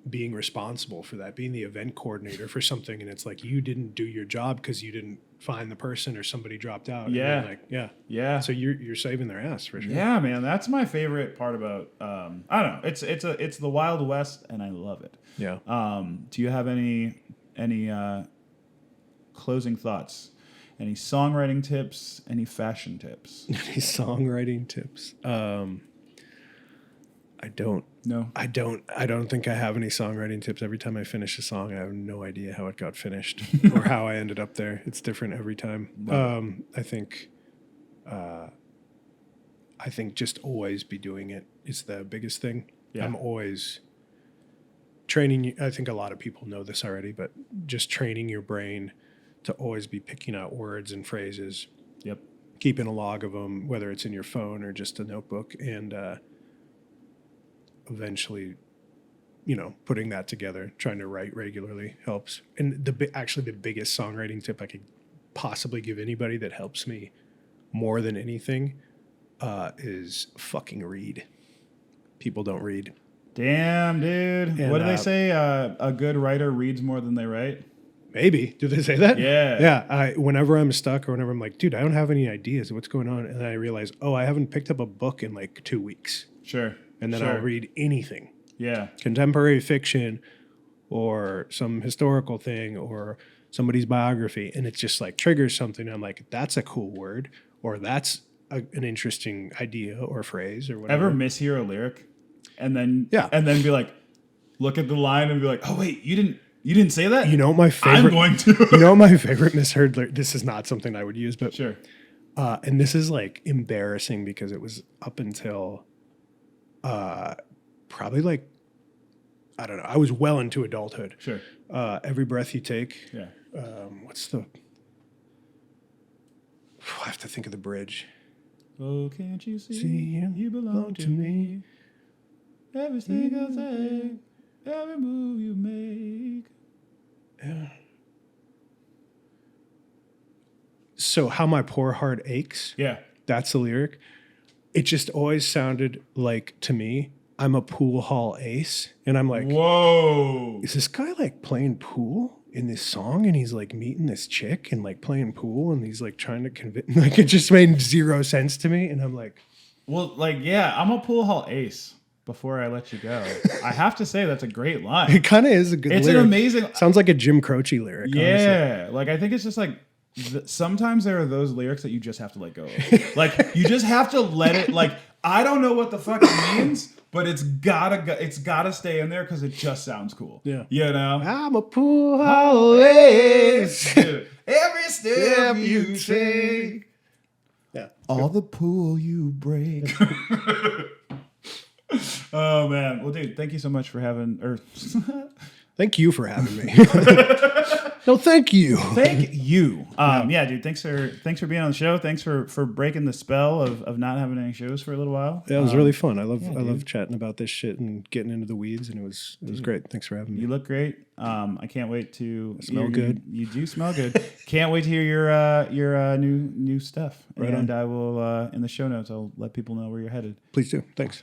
B: being responsible for that, being the event coordinator for something. And it's like, you didn't do your job because you didn't find the person or somebody dropped out.
A: Yeah.
B: And like, so you're saving their ass for sure.
A: Yeah, man. That's my favorite part about, I don't know. It's the Wild West and I love it.
B: Yeah.
A: Do you have any closing thoughts? Any songwriting tips? Any fashion tips?
B: Any songwriting tips? I don't.
A: No.
B: I don't think I have any songwriting tips. Every time I finish a song, I have no idea how it got finished or how I ended up there. It's different every time. I think just always be doing it is the biggest thing. Yeah. I'm always training. I think a lot of people know this already, but just training your brain to always be picking out words and phrases.
A: Yep.
B: Keeping a log of them, whether it's in your phone or just a notebook, and eventually, you know, putting that together, trying to write regularly helps. And actually the biggest songwriting tip I could possibly give anybody that helps me more than anything is fucking read. People don't read.
A: Damn, dude.
B: And,
A: What do they say? A good writer reads more than they write.
B: Maybe. Do they say that?
A: Yeah.
B: Yeah. Whenever I'm stuck or whenever I'm like, dude, I don't have any ideas. What's going on? And then I realize, oh, I haven't picked up a book in like 2 weeks.
A: Sure.
B: And then
A: sure.
B: I'll read anything.
A: Yeah.
B: Contemporary fiction or some historical thing or somebody's biography. And it just like triggers something. I'm like, that's a cool word, or that's an interesting idea or phrase or whatever.
A: Ever mishear a lyric and then
B: Yeah.
A: and then be like, look at the line and be like, oh wait, you didn't say that?
B: You know what my favorite?
A: I'm going to.
B: You know what my favorite misheard lyric? This is not something I would use, but
A: Sure.
B: And this is like embarrassing because it was up until probably like, I don't know. I was well into adulthood.
A: Sure.
B: Every breath you take.
A: Yeah.
B: What's the? I have to think of the bridge.
A: Oh, can't you see?
B: See,
A: you belong to me. Every single thing, every move you make.
B: Yeah. So how my poor heart aches.
A: Yeah.
B: That's the lyric. It just always sounded like, to me, I'm a pool hall ace. And I'm like,
A: whoa.
B: is this guy like playing pool in this song? And he's like meeting this chick and like playing pool. And he's like trying to convince, like it just made zero sense to me. And I'm like,
A: Well, like, yeah, I'm a pool hall ace. Before I let you go, I have to say that's a great line.
B: it kind of is a good
A: It's
B: lyric.
A: an amazing.
B: Sounds like a Jim Croce lyric.
A: Yeah,
B: Honestly.
A: like I think it's just like sometimes there are those lyrics that you just have to let go of. Like you just have to let it. Like I don't know what the fuck it means, but it's gotta stay in there because it just sounds cool.
B: Yeah.
A: You know.
B: I'm a pool hall ace.
A: Dude, every step you take,
B: Yeah.
A: all the pool you break. Oh man, well, dude, thank you so much for having.
B: Thank you for having me. No, thank you.
A: Thank you. Yeah, dude. Thanks for being on the show. Thanks for breaking the spell of not having any shows for a little while.
B: Yeah, it was really fun. I love chatting about this shit and getting into the weeds, and it was great. Thanks for having me.
A: You look great. I can't wait to
B: smell good.
A: You do smell good. Can't wait to hear your new stuff.
B: Right
A: and
B: on.
A: I will in the show notes. I'll let people know where you're headed.
B: Please do. Thanks.